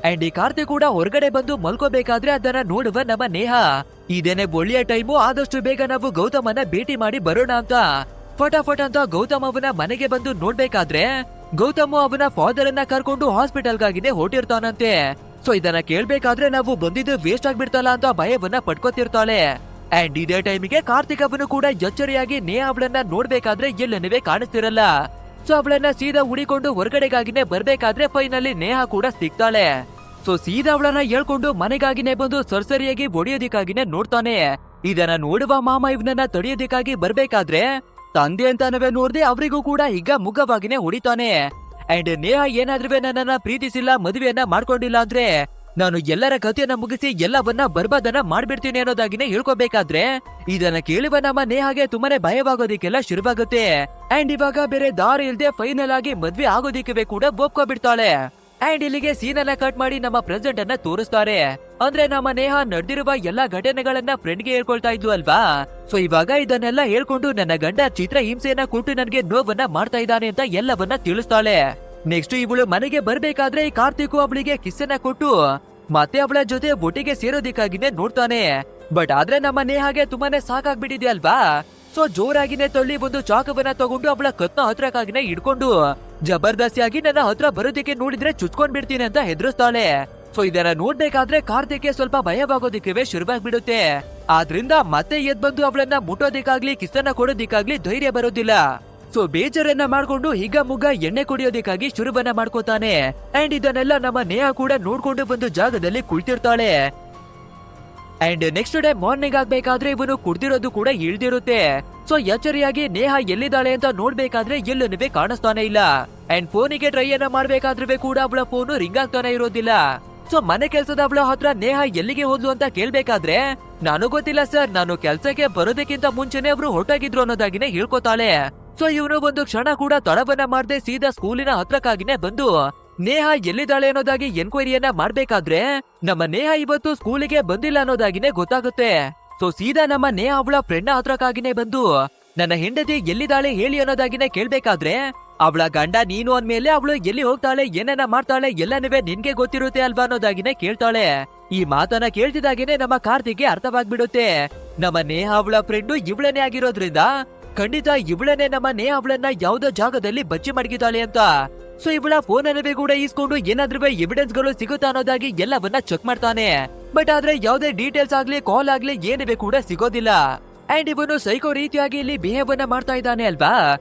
ಅಂಡ್ ಈ ಕಾರ್ತಿಕ್ ಕೂಡ ಹೊರಗಡೆ ಬಂದು ಮಲ್ಕೋಬೇಕಾದ್ರೆ ಅದನ್ನ ನೋಡುವ ನಮ್ಮ ನೇಹಾ, ಇದೇನೆ ಒಳ್ಳೆಯ ಟೈಮು, ಆದಷ್ಟು ಬೇಗ ನಾವು ಗೌತಮನ್ನ ಭೇಟಿ ಮಾಡಿ ಬರೋಣ ಅಂತ ಫಟಾಫಟ್ ಅಂತ ಗೌತಮ್ ಅವನ ಮನೆಗೆ ಬಂದು ನೋಡ್ಬೇಕಾದ್ರೆ ಗೌತಮ್ ಅವನ ಫಾದರ್ ಅನ್ನ ಕರ್ಕೊಂಡು ಹಾಸ್ಪಿಟಲ್ಗಾಗಿನೇ ಹೊರಟಿರ್ತಾನಂತೆ. ಸೊ ಇದನ್ನ ಕೇಳ್ಬೇಕಾದ್ರೆ ನಾವು ಬಂದಿದ್ದು ವೇಸ್ಟ್ ಆಗ್ಬಿಡ್ತಲ್ಲ ಅಂತ ಭಯವನ್ನ ಪಡ್ಕೋತಿರ್ತಾಳೆ. ಅಂಡ್ ಇದೇ ಟೈಮಿಗೆ ಕಾರ್ತಿಕ್ ಅವನು ಕೂಡ ಎಚ್ಚರಿಯಾಗಿ ನೇಹಾ ಅವಳನ್ನ ನೋಡ್ಬೇಕಾದ್ರೆ ಎಲ್ಲನವೇ ಕಾಣಿಸ್ತಿರಲ್ಲ. ಸೊ ಅವಳನ್ನ ಸೀದಾ ಹುಡಿಕೊಂಡು ಹೊರಗಡೆಗಾಗಿನೇ ಬರ್ಬೇಕಾದ್ರೆ ಫೈನಲಿ ನೇಹಾ ಕೂಡ ಸಿಗ್ತಾಳೆ. ಸೊ ಸೀದಾ ಅವಳನ್ನ ಹೇಳ್ಕೊಂಡು ಮನೆಗಾಗಿನೇ ಬಂದು ಸರ್ಸರಿಯಾಗಿ ಒಡೆಯೋದಿಕ್ಕಾಗಿನೇ ನೋಡ್ತಾನೆ. ಇದನ್ನ ನೋಡುವ ಮಾಮ ಇವನನ್ನ ತಡೆಯೋದಿಕ್ಕಾಗಿ ಬರ್ಬೇಕಾದ್ರೆ ತಂದೆ ಅಂತಾನವೇ ನೋಡ್ದೆ ಅವರಿಗೂ ಕೂಡ ಈಗ ಮುಗ್ಗವಾಗಿನೇ ಹೊಡಿತಾನೆ. ಅಂಡ್ ನೇಹಾ ಏನಾದ್ರೂ ನನ್ನನ್ನ ಪ್ರೀತಿಸಿಲ್ಲ, ಮದುವೆಯನ್ನ ಮಾಡ್ಕೊಂಡಿಲ್ಲ ಅಂದ್ರೆ ನಾನು ಎಲ್ಲರ ಕಥೆಯನ್ನ ಮುಗಿಸಿ ಎಲ್ಲವನ್ನ ಬರ್ಬಾದನ್ನ ಮಾಡ್ಬಿಡ್ತೀನಿ ಅನ್ನೋದಾಗಿನೇ ಹೇಳ್ಕೋಬೇಕಾದ್ರೆ ಇದನ್ನ ಕೇಳುವ ನಮ್ಮ ನೇಹಾಗೆ ತುಂಬಾನೇ ಭಯವಾಗೋದಿಕ್ಕೆಲ್ಲ ಶುರುವಾಗುತ್ತೆ. ಅಂಡ್ ಇವಾಗ ಬೇರೆ ದಾರಿ ಇಲ್ದೆ ಫೈನಲ್ ಆಗಿ ಮದ್ವೆ ಆಗೋದಿಕ್ಕೆ ಕೂಡ ಒಪ್ಕೊಬಿಡ್ತಾಳೆ. ಅಂಡ್ ಇಲ್ಲಿಗೆ ಸೀನ್ ಅನ್ನ ಕಟ್ ಮಾಡಿ ನಮ್ಮ ಪ್ರೆಸೆಂಟ್ ಅನ್ನ ತೋರಿಸ್ತಾರೆ. ಅಂದ್ರೆ ನಮ್ಮ ನೇಹಾ ನಡೆದಿರುವ ಎಲ್ಲಾ ಘಟನೆಗಳನ್ನ ಫ್ರೆಂಡ್ಗೆ ಹೇಳ್ಕೊಳ್ತಾ ಇದ್ಲು ಅಲ್ವಾ. ಸೊ ಇವಾಗ ಇದನ್ನೆಲ್ಲ ಹೇಳ್ಕೊಂಡು ನನ್ನ ಗಂಡ ಚಿತ್ರ ಹಿಂಸೆಯನ್ನ ಕೊಟ್ಟು ನನ್ಗೆ ನೋವನ್ನ ಮಾಡ್ತಾ ಇದ್ದಾನೆ ಅಂತ ಎಲ್ಲವನ್ನ ತಿಳಿಸ್ತಾಳೆ. ನೆಕ್ಸ್ಟ್ ಇವಳು ಮನೆಗೆ ಬರ್ಬೇಕಾದ್ರೆ ಈ ಕಾರ್ತಿಕ್ ಅವಳಿಗೆ ಕಿಸ್ಸನ್ನ ಕೊಟ್ಟು ಮತ್ತೆ ಅವಳ ಜೊತೆ ಒಟ್ಟಿಗೆ ಸೇರೋದಿಕ್ಕಾಗಿನೇ ನೋಡ್ತಾನೆ. ಬಟ್ ಆದ್ರೆ ನಮ್ಮ ನೇಹಾಗೆ ತುಂಬಾನೇ ಸಾಕಾಗ್ಬಿಟ್ಟಿದೆ ಅಲ್ವಾ. ಸೊ ಜೋರಾಗಿನೇ ತಳ್ಳಿ ಒಂದು ಚಾಕವನ್ನ ತಗೊಂಡು ಅವಳ ಕತ್ನ ಹತ್ರಕ್ಕಾಗಿನೇ ಹಿಡ್ಕೊಂಡು ಜಬರ್ದಸ್ತಿಯಾಗಿ ನನ್ನ ಹತ್ರ ಬರೋದಿಕ್ಕೆ ನೋಡಿದ್ರೆ ಚುಚ್ಕೊಂಡ್ ಬಿಡ್ತೀನಿ ಅಂತ ಹೆದರ್ಸ್ತಾಳೆ. ಸೊ ಇದನ್ನ ನೋಡ್ಬೇಕಾದ್ರೆ ಕಾರ್ತಿಕ್ಗೆ ಸ್ವಲ್ಪ ಭಯವಾಗೋದಿಕ್ಕೆ ಶುರುವಾಗ್ಬಿಡುತ್ತೆ. ಆದ್ರಿಂದ ಮತ್ತೆ ಎದ್ ಬಂದು ಅವಳನ್ನ ಮುಟ್ಟೋದಿಕ್ಕಾಗ್ಲಿ ಕಿಸ್ಸನ್ನ ಕೊಡೋದಿಕ್ಕಾಗ್ಲಿ ಧೈರ್ಯ ಬರೋದಿಲ್ಲ. ಸೊ ಬೇಜಾರನ್ನ ಮಾಡ್ಕೊಂಡು ಹಿಗ್ಗ ಮುಗ್ಗ ಎಣ್ಣೆ ಕುಡಿಯೋದಕ್ಕಾಗಿ ಶುರುವನ್ನ ಮಾಡ್ಕೋತಾನೆ. ಅಂಡ್ ಇದನ್ನೆಲ್ಲ ನಮ್ಮ ನೇಹಾ ಕೂಡ ನೋಡ್ಕೊಂಡು ಒಂದು ಜಾಗದಲ್ಲಿ ಕುಳಿತಿರ್ತಾಳೆ. ಅಂಡ್ ನೆಕ್ಸ್ಟ್ ಡೇ ಮಾರ್ನಿಂಗ್ ಆಗ್ಬೇಕಾದ್ರೆ ಇವನು ಕುಡ್ದಿರೋದು ಕೂಡ ಇಳ್ದಿರುತ್ತೆ. ಸೊ ಎಚ್ಚರಿಯಾಗಿ ನೇಹಾ ಎಲ್ಲಿದ್ದಾಳೆ ಅಂತ ನೋಡ್ಬೇಕಾದ್ರೆ ಎಲ್ಲೂ ಕಾಣಿಸ್ತಾನೆ ಇಲ್ಲ. ಅಂಡ್ ಫೋನಿಗೆ ಟ್ರೈ ಅನ್ನ ಮಾಡ್ಬೇಕಾದ್ರೂ ಕೂಡ ಅವಳ ಫೋನು ರಿಂಗ್ ಆಗ್ತಾನೆ ಇರೋದಿಲ್ಲ. ಸೊ ಮನೆ ಕೆಲ್ಸದ ಅವಳ ಹತ್ರ ನೇಹಾ ಎಲ್ಲಿಗೆ ಹೋದ್ಲು ಅಂತ ಕೇಳ್ಬೇಕಾದ್ರೆ ನಾನು ಗೊತ್ತಿಲ್ಲ ಸರ್, ನಾನು ಕೆಲ್ಸಕ್ಕೆ ಬರೋದಕ್ಕಿಂತ ಮುಂಚೆನೆ ಅವ್ರು ಹೊರಟಾಗಿದ್ರು ಅನ್ನೋದಾಗಿನೇ ಹೇಳ್ಕೊತಾಳೆ. ಸೊ ಇವನು ಒಂದು ಕ್ಷಣ ಕೂಡ ತಡವನ್ನ ಮಾಡದೆ ಸೀದಾ ಸ್ಕೂಲಿನ ಹತ್ರಕ್ಕಾಗಿನೇ ಬಂದು ನೇಹಾ ಎಲ್ಲಿದ್ದಾಳೆ ಅನ್ನೋದಾಗಿ ಎನ್ಕ್ವೈರಿಯನ್ನ ಮಾಡ್ಬೇಕಾದ್ರೆ ನಮ್ಮ ನೇಹಾ ಇವತ್ತು ಸ್ಕೂಲಿಗೆ ಬಂದಿಲ್ಲ ಅನ್ನೋದಾಗಿನೇ ಗೊತ್ತಾಗುತ್ತೆ. ಸೊ ಸೀದಾ ನಮ್ಮ ನೇಹಾ ಅವಳ ಫ್ರೆಂಡ್ ಹತ್ರಕ್ಕಾಗಿನೇ ಬಂದು ನನ್ನ ಹೆಂಡತಿ ಎಲ್ಲಿದ್ದಾಳೆ ಹೇಳಿ ಅನ್ನೋದಾಗಿನೇ ಕೇಳ್ಬೇಕಾದ್ರೆ ಅವಳ ಗಂಡ ನೀನು ಅಂದ್ಮೇಲೆ ಅವಳು ಎಲ್ಲಿ ಹೋಗ್ತಾಳೆ ಏನನ್ನ ಮಾಡ್ತಾಳೆ ಎಲ್ಲನೂ ನಿನ್ಗೆ ಗೊತ್ತಿರುತ್ತೆ ಅಲ್ವಾ ಅನ್ನೋದಾಗಿನೇ ಕೇಳ್ತಾಳೆ. ಈ ಮಾತನ್ನ ಕೇಳ್ತಿದಾಗೇನೆ ನಮ್ಮ ಕಾರ್ತಿಕ್ಗೆ ಅರ್ಥವಾಗ್ಬಿಡುತ್ತೆ, ನಮ್ಮ ನೇಹಾ ಅವಳ ಫ್ರೆಂಡು ಇವಳನೇ ಆಗಿರೋದ್ರಿಂದ ಖಂಡಿತ ಇವಳನೇ ನಮ್ಮ ನೇಹಾ ಅವಳನ್ನ ಯಾವ್ದೋ ಜಾಗದಲ್ಲಿ ಬಚ್ಚಿ ಮಡಗಿದ್ದಾಳೆ ಅಂತ. ಸೊ ಇವಳ ಫೋನ್ ಅಲ್ಲವೇ ಕೂಡ ಈಸ್ಕೊಂಡು ಏನಾದ್ರೂ ಎವಿಡೆನ್ಸ್ ಗಳು ಸಿಗುತ್ತಾ ಅನ್ನೋದಾಗಿ ಎಲ್ಲವನ್ನ ಚೆಕ್ ಮಾಡ್ತಾನೆ. ಬಟ್ ಆದ್ರೆ ಯಾವ್ದೇ ಡೀಟೇಲ್ಸ್ ಆಗ್ಲಿ ಕಾಲ್ ಆಗ್ಲಿ ಏನವೇ ಕೂಡ ಸಿಗೋದಿಲ್ಲ. ಅಂಡ್ ಇವನು ಸೈಕೋ ರೀತಿಯಾಗಿ ಇಲ್ಲಿ ಬಿಹೇವ್ ಅನ್ನ ಮಾಡ್ತಾ ಇದ್ದಾನೆ ಅಲ್ವಾ.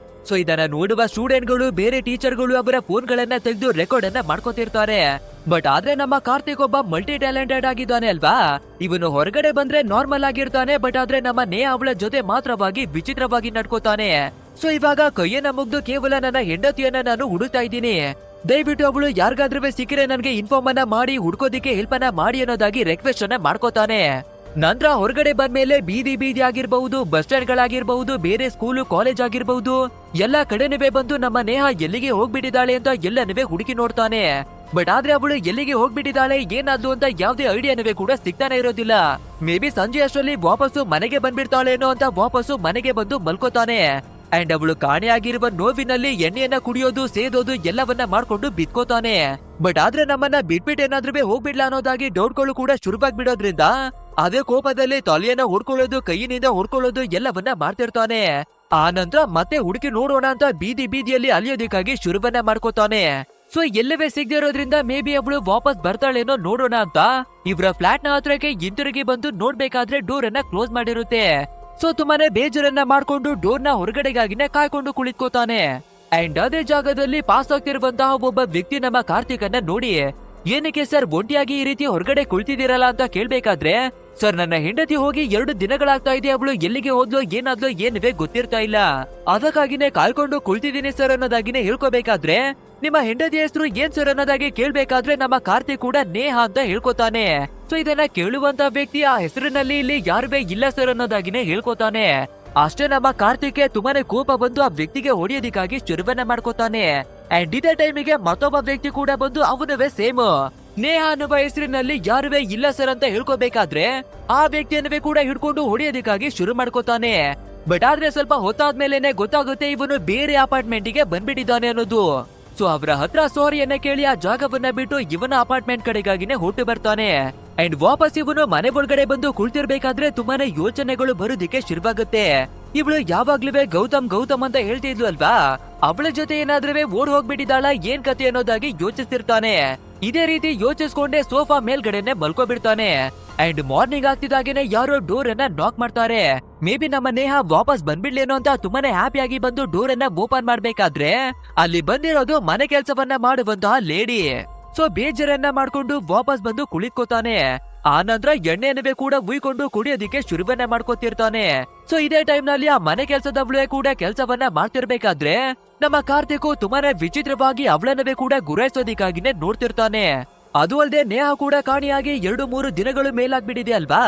ಸೊ ಇದನ್ನ ನೋಡುವ ಸ್ಟೂಡೆಂಟ್ ಗಳು ಬೇರೆ ಟೀಚರ್ ಗಳು ಅವರ ಫೋನ್ ಗಳನ್ನ ತೆಗೆದು ರೆಕಾರ್ಡ್ ಅನ್ನ ಮಾಡ್ಕೋತಿರ್ತಾರೆ. ಬಟ್ ಆದ್ರೆ ನಮ್ಮ ಕಾರ್ತಿಕ್ ಒಬ್ಬ ಮಲ್ಟಿ ಟ್ಯಾಲೆಂಟೆಡ್ ಆಗಿದ್ದಾನೆ ಅಲ್ವಾ. ಇವನು ಹೊರಗಡೆ ಬಂದ್ರೆ ನಾರ್ಮಲ್ ಆಗಿರ್ತಾನೆ, ಬಟ್ ಆದ್ರೆ ನಮ್ಮ ನೇಹಾ ಅವಳ ಜೊತೆ ಮಾತ್ರವಾಗಿ ವಿಚಿತ್ರವಾಗಿ ನಡ್ಕೋತಾನೆ. ಸೊ ಇವಾಗ ಕೈಯನ್ನ ಮುಗ್ದು ಕೇವಲ ನನ್ನ ಹೆಂಡತಿಯನ್ನ ನಾನು ಹುಡುಕ್ತಾ ಇದ್ದೀನಿ, ದಯವಿಟ್ಟು ಅವಳು ಯಾರಿಗಾದ್ರೂ ಸಿಕ್ಕರೆ ನನ್ಗೆ ಇನ್ಫಾರ್ಮ್ ಅನ್ನ ಮಾಡಿ ಹುಡ್ಕೋದಿಕ್ಕೆ ಹೆಲ್ಪ್ ಅನ್ನ ಮಾಡಿ ಅನ್ನೋದಾಗಿ ರಿಕ್ವೆಸ್ಟ್ ಅನ್ನ ಮಾಡ್ಕೋತಾನೆ. ನಂತರ ಹೊರಗಡೆ ಬಂದ್ಮೇಲೆ ಬೀದಿ ಬೀದಿ ಆಗಿರ್ಬಹುದು, ಬಸ್ ಸ್ಟ್ಯಾಂಡ್ ಗಳಾಗಿರ್ಬಹುದು, ಬೇರೆ ಸ್ಕೂಲು ಕಾಲೇಜ್ ಆಗಿರ್ಬಹುದು, ಎಲ್ಲಾ ಕಡೆನೂ ಬಂದು ನಮ್ಮ ನೇಹಾ ಎಲ್ಲಿಗೆ ಹೋಗ್ಬಿಟ್ಟಿದ್ದಾಳೆ ಅಂತ ಎಲ್ಲನೂ ಹುಡುಕಿ ನೋಡ್ತಾನೆ. ಬಟ್ ಆದ್ರೆ ಅವಳು ಎಲ್ಲಿಗೆ ಹೋಗ್ಬಿಟ್ಟಿದ್ದಾಳೆ ಏನಾದ್ಲು ಅಂತ ಯಾವ್ದೇ ಐಡಿಯಾನವೇ ಕೂಡ ಸಿಗ್ತಾನೆ ಇರೋದಿಲ್ಲ. ಮೇ ಬಿ ಸಂಜೆ ಅಷ್ಟರಲ್ಲಿ ವಾಪಸ್ಸು ಮನೆಗೆ ಬಂದ್ಬಿಡ್ತಾಳೇನೋ ಅಂತ ವಾಪಸ್ಸು ಮನೆಗೆ ಬಂದು ಮಲ್ಕೋತಾನೆ. ಅಂಡ್ ಅವಳು ಕಾಣೆಯಾಗಿರುವ ನೋವಿನಲ್ಲಿ ಎಣ್ಣೆಯನ್ನ ಕುಡಿಯೋದು ಸೇದೋದು ಎಲ್ಲವನ್ನ ಮಾಡ್ಕೊಂಡು ಬಿತ್ಕೋತಾನೆ. ಬಟ್ ಆದ್ರೆ ನಮ್ಮನ್ನ ಬಿಟ್ಬಿಟ್ಟು ಏನಾದ್ರೂ ಹೋಗ್ಬಿಡ್ಲಾ ಅನ್ನೋದಾಗಿ ಡೌಟ್ಗಳು ಕೂಡ ಶುರುವಾಗ್ಬಿಡೋದ್ರಿಂದ ಅದೇ ಕೋಪದಲ್ಲಿ ತಲೆಯನ್ನ ಹೊಡ್ಕೊಳ್ಳೋದು ಕೈಯಿನಿಂದ ಹೊಡ್ಕೊಳ್ಳೋದು ಎಲ್ಲವನ್ನ ಮಾಡ್ತಿರ್ತಾನೆ. ಆ ನಂತರ ಮತ್ತೆ ಹುಡುಕಿ ನೋಡೋಣ ಅಂತ ಬೀದಿ ಬೀದಿಯಲ್ಲಿ ಅಲಿಯೋದಕ್ಕಾಗಿ ಶುರುವನ್ನ ಮಾಡ್ಕೋತಾನೆ. ಸೊ ಎಲ್ಲವೇ ಸಿಗದೆ ಇರೋದ್ರಿಂದ ಮೇ ಬಿ ಅವಳು ವಾಪಸ್ ಬರ್ತಾಳೇನೋ ನೋಡೋಣ ಅಂತ ಇವರ ಫ್ಲಾಟ್ ನ ಹತ್ರಕ್ಕೆ ಹಿಂತಿರುಗಿ ಬಂದು ನೋಡ್ಬೇಕಾದ್ರೆ ಡೋರ್ ಅನ್ನ ಕ್ಲೋಸ್ ಮಾಡಿರುತ್ತೆ. ಸೊ ತುಂಬಾನೇ ಬೇಜಾರನ್ನ ಮಾಡ್ಕೊಂಡು ಡೋರ್ ನ ಹೊರಗಡೆಗಾಗಿನೇ ಕಾಯ್ಕೊಂಡು ಕುಳಿತುಕೋತಾನೆ. ಅಂಡ್ ಅದೇ ಜಾಗದಲ್ಲಿ ಪಾಸ್ ಆಗ್ತಿರುವಂತಹ ಒಬ್ಬ ವ್ಯಕ್ತಿ ನಮ್ಮ ಕಾರ್ತಿಕ್ ಅನ್ನ ನೋಡಿ ಏನಕ್ಕೆ ಸರ್ ಒಂಟಿಯಾಗಿ ಈ ರೀತಿ ಹೊರಗಡೆ ಕುಳಿತಿದ್ದೀರಲ್ಲ ಅಂತ ಕೇಳ್ಬೇಕಾದ್ರೆ, ಸರ್ ನನ್ನ ಹೆಂಡತಿ ಹೋಗಿ 2 ದಿನಗಳಾಗ್ತಾ ಇದೆ, ಅವಳು ಎಲ್ಲಿಗೆ ಹೋದ್ಲು ಏನಾದ್ಲು ಏನುವೆ ಗೊತ್ತಿರ್ತಾ ಇಲ್ಲ, ಅದಕ್ಕಾಗಿನೇ ಕಾಯ್ಕೊಂಡು ಕುಳಿತಿದ್ದೀನಿ ಸರ್ ಅನ್ನೋದಾಗಿನೇ ಹೇಳ್ಕೋಬೇಕಾದ್ರೆ ನಿಮ್ಮ ಹೆಂಡತಿ ಹೆಸರು ಏನ್ ಸರ್ ಅನ್ನೋದಾಗಿ ಕೇಳ್ಬೇಕಾದ್ರೆ ನಮ್ಮ ಕಾರ್ತಿಕ್ ಕೂಡ ನೇಹಾ ಅಂತ ಹೇಳ್ಕೊತಾನೆ. ಸೊ ಇದನ್ನ ಕೇಳುವಂತ ವ್ಯಕ್ತಿ ಆ ಹೆಸರಿನಲ್ಲಿ ಇಲ್ಲಿ ಯಾರುವೇ ಇಲ್ಲ ಸರ್ ಅನ್ನೋದಾಗಿನೇ ಹೇಳ್ಕೊತಾನೆ. ಅಷ್ಟೇ ನಮ್ಮ ಕಾರ್ತಿಕ್ಗೆ ತುಂಬಾನೇ ಕೋಪ ಬಂದು ಆ ವ್ಯಕ್ತಿಗೆ ಹೊಡೆಯೋದಿಕ್ಕಾಗಿ ಶುರುವನ್ನ ಮಾಡ್ಕೋತಾನೆ. ಅಂಡ್ ಇದೇ ಟೈಮಿಗೆ ಮತ್ತೊಬ್ಬ ವ್ಯಕ್ತಿ ಕೂಡ ಬಂದು ಅವನವೇ ಸೇಮ್ ನೇಹಾ ಅನ್ನುವ ಹೆಸರಿನಲ್ಲಿ ಯಾರುವೇ ಇಲ್ಲ ಸರ್ ಅಂತ ಹೇಳ್ಕೋಬೇಕಾದ್ರೆ ಆ ವ್ಯಕ್ತಿಯನ್ನುವೇ ಕೂಡ ಹಿಡ್ಕೊಂಡು ಹೊಡೆಯೋದಿಕ್ಕಾಗಿ ಶುರು ಮಾಡ್ಕೋತಾನೆ. ಬಟ್ ಆದ್ರೆ ಸ್ವಲ್ಪ ಹೊತ್ತಾದ್ಮೇಲೆನೆ ಗೊತ್ತಾಗುತ್ತೆ ಇವನು ಬೇರೆ ಅಪಾರ್ಟ್ಮೆಂಟ್ ಗೆ ಬಂದ್ಬಿಟ್ಟಿದ್ದಾನೆ ಅನ್ನೋದು. ಸೊ ಅವರ ಹತ್ರ ಸಾರಿಯನ್ನ ಕೇಳಿ ಆ ಜಾಗವನ್ನ ಬಿಟ್ಟು ಇವನ ಅಪಾರ್ಟ್ಮೆಂಟ್ ಕಡೆಗಾಗಿನೇ ಹೊರಟು ಬರ್ತಾನೆ. ಅಂಡ್ ವಾಪಸ್ ಇವನು ಮನೆ ಒಳಗಡೆ ಬಂದು ಕುಳಿತಿರ್ಬೇಕಾದ್ರೆ ತುಂಬಾನೇ ಯೋಚನೆಗಳು ಬರೋದಿಕ್ಕೆ ಶುರುವಾಗುತ್ತೆ. ಇವಳು ಯಾವಾಗ್ಲೂ ಗೌತಮ್ ಅಂತ ಹೇಳ್ತಿದ್ಲು ಅಲ್ವಾ, ಅವಳ ಜೊತೆ ಏನಾದ್ರೂ ಓಡ್ ಹೋಗ್ಬಿಟ್ಟಿದ್ದಾಳ ಏನ್ ಕತೆ ಅನ್ನೋದಾಗಿ ಯೋಚಿಸ್ತಿರ್ತಾನೆ. ಇದೇ ರೀತಿ ಯೋಚಿಸ್ಕೊಂಡೆ ಸೋಫಾ ಮೇಲ್ಗಡೆನೆ ಮಲ್ಕೋಬಿಡ್ತಾನೆ. ಅಂಡ್ ಮಾರ್ನಿಂಗ್ ಆಗ್ತಿದಾಗೇನೆ ಯಾರೋ ಡೋರ್ ಅನ್ನ ನಾಕ್ ಮಾಡ್ತಾರೆ. ಮೇ ಬಿ ನಮ್ಮ ನೇಹಾ ವಾಪಸ್ ಬಂದ್ಬಿಡ್ಲೇನೋ ಅಂತ ತುಂಬಾನೇ ಹ್ಯಾಪಿಯಾಗಿ ಬಂದು ಡೋರ್ ಅನ್ನ ಓಪನ್ ಮಾಡ್ಬೇಕಾದ್ರೆ ಅಲ್ಲಿ ಬಂದಿರೋದು ಮನೆ ಕೆಲಸವನ್ನ ಮಾಡುವಂತಹ ಲೇಡಿ. ಸೊ ಬೇಜಾರನ್ನ ಮಾಡ್ಕೊಂಡು ವಾಪಸ್ ಬಂದು ಕುಳಿತುಕೋತಾನೆ. ಆ ನಂತರ ಎಣ್ಣೆಯನ್ನೇ ಕೂಡ ಉಯ್ಕೊಂಡು ಕುಡಿಯೋದಿಕ್ಕೆ ಶುರುವನ್ನ ಮಾಡ್ಕೋತಿರ್ತಾನೆ. ಸೊ ಇದೇ ಟೈಮ್ ನಲ್ಲಿ ಆ ಮನೆ ಕೆಲಸದವಳೇ ಕೂಡ ಕೆಲಸವನ್ನ ಮಾಡ್ತಿರ್ಬೇಕಾದ್ರೆ ನಮ್ಮ ಕಾರ್ತಿಕ್ ತುಂಬಾನೇ ವಿಚಿತ್ರವಾಗಿ ಅವಳನ್ನವೇ ಕೂಡ ಗುರಾಯಿಸೋದಿಕ್ಕಾಗಿನೇ ನೋಡ್ತಿರ್ತಾನೆ. ಅದು ಅಲ್ಲದೆ ನೇಹಾ ಕೂಡ ಕಾಣಿಯಾಗಿ 2-3 ದಿನಗಳು ಮೇಲಾಗ್ಬಿಟ್ಟಿದೆ ಅಲ್ವಾ.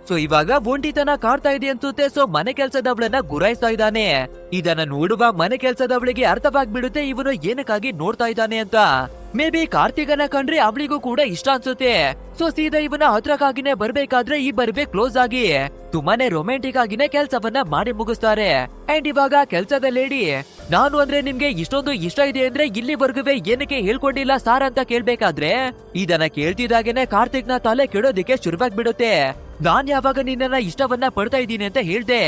ಸೊ ಇವಾಗ ಒಂಟಿತನ ಕಾಡ್ತಾ ಇದೆ ಅನ್ಸುತ್ತೆ. ಸೊ ಮನೆ ಕೆಲ್ಸದವಳನ್ನ ಗುರಾಯಿಸ್ತಾ ಇದ್ದಾನೆ. ಇದನ್ನ ನೋಡುವ ಮನೆ ಕೆಲ್ಸದವಳಿಗೆ ಅರ್ಥವಾಗ್ಬಿಡುತ್ತೆ ಇವನು ಏನಕ್ಕಾಗಿ ನೋಡ್ತಾ ಇದ್ದಾನೆ ಅಂತ. ಮೇ ಬಿ ಕಾರ್ತಿಕನ ಕಂಡ್ರೆ ಅವಳಿಗೂ ಕೂಡ ಇಷ್ಟ ಅನ್ಸುತ್ತೆ. ಸೊ ಸೀದಾ ಇವನ ಹತ್ರಕ್ಕಾಗಿನೇ ಬರ್ಬೇಕಾದ್ರೆ ಈ ಬರ್ಬೇ ಕ್ಲೋಸ್ ಆಗಿ ತುಂಬಾನೇ ರೊಮ್ಯಾಂಟಿಕ್ ಆಗಿನೇ ಕೆಲ್ಸವನ್ನ ಮಾಡಿ ಮುಗಿಸ್ತಾರೆ. ಅಂಡ್ ಇವಾಗ ಕೆಲ್ಸದ ಲೇಡಿ, ನಾನು ಅಂದ್ರೆ ನಿಮ್ಗೆ ಇಷ್ಟೊಂದು ಇಷ್ಟ ಇದೆ ಅಂದ್ರೆ ಇಲ್ಲಿವರೆಗೂ ಏನಕ್ಕೆ ಹೇಳ್ಕೊಂಡಿಲ್ಲ ಸಾರ್ ಅಂತ ಕೇಳ್ಬೇಕಾದ್ರೆ ಇದನ್ನ ಕೇಳ್ತಿದಾಗೇನೆ ಕಾರ್ತಿಕ್ ನ ತಲೆ ಕೆಡೋದಿಕ್ಕೆ ಶುರುವಾಗ್ಬಿಡುತ್ತೆ. ನಾನ್ ಯಾವಾಗ ನಿನ್ನ ಇಷ್ಟವನ್ನ ಪಡ್ತಾ ಇದ್ದೀನಿ ಅಂತ ಹೇಳ್ದೆ,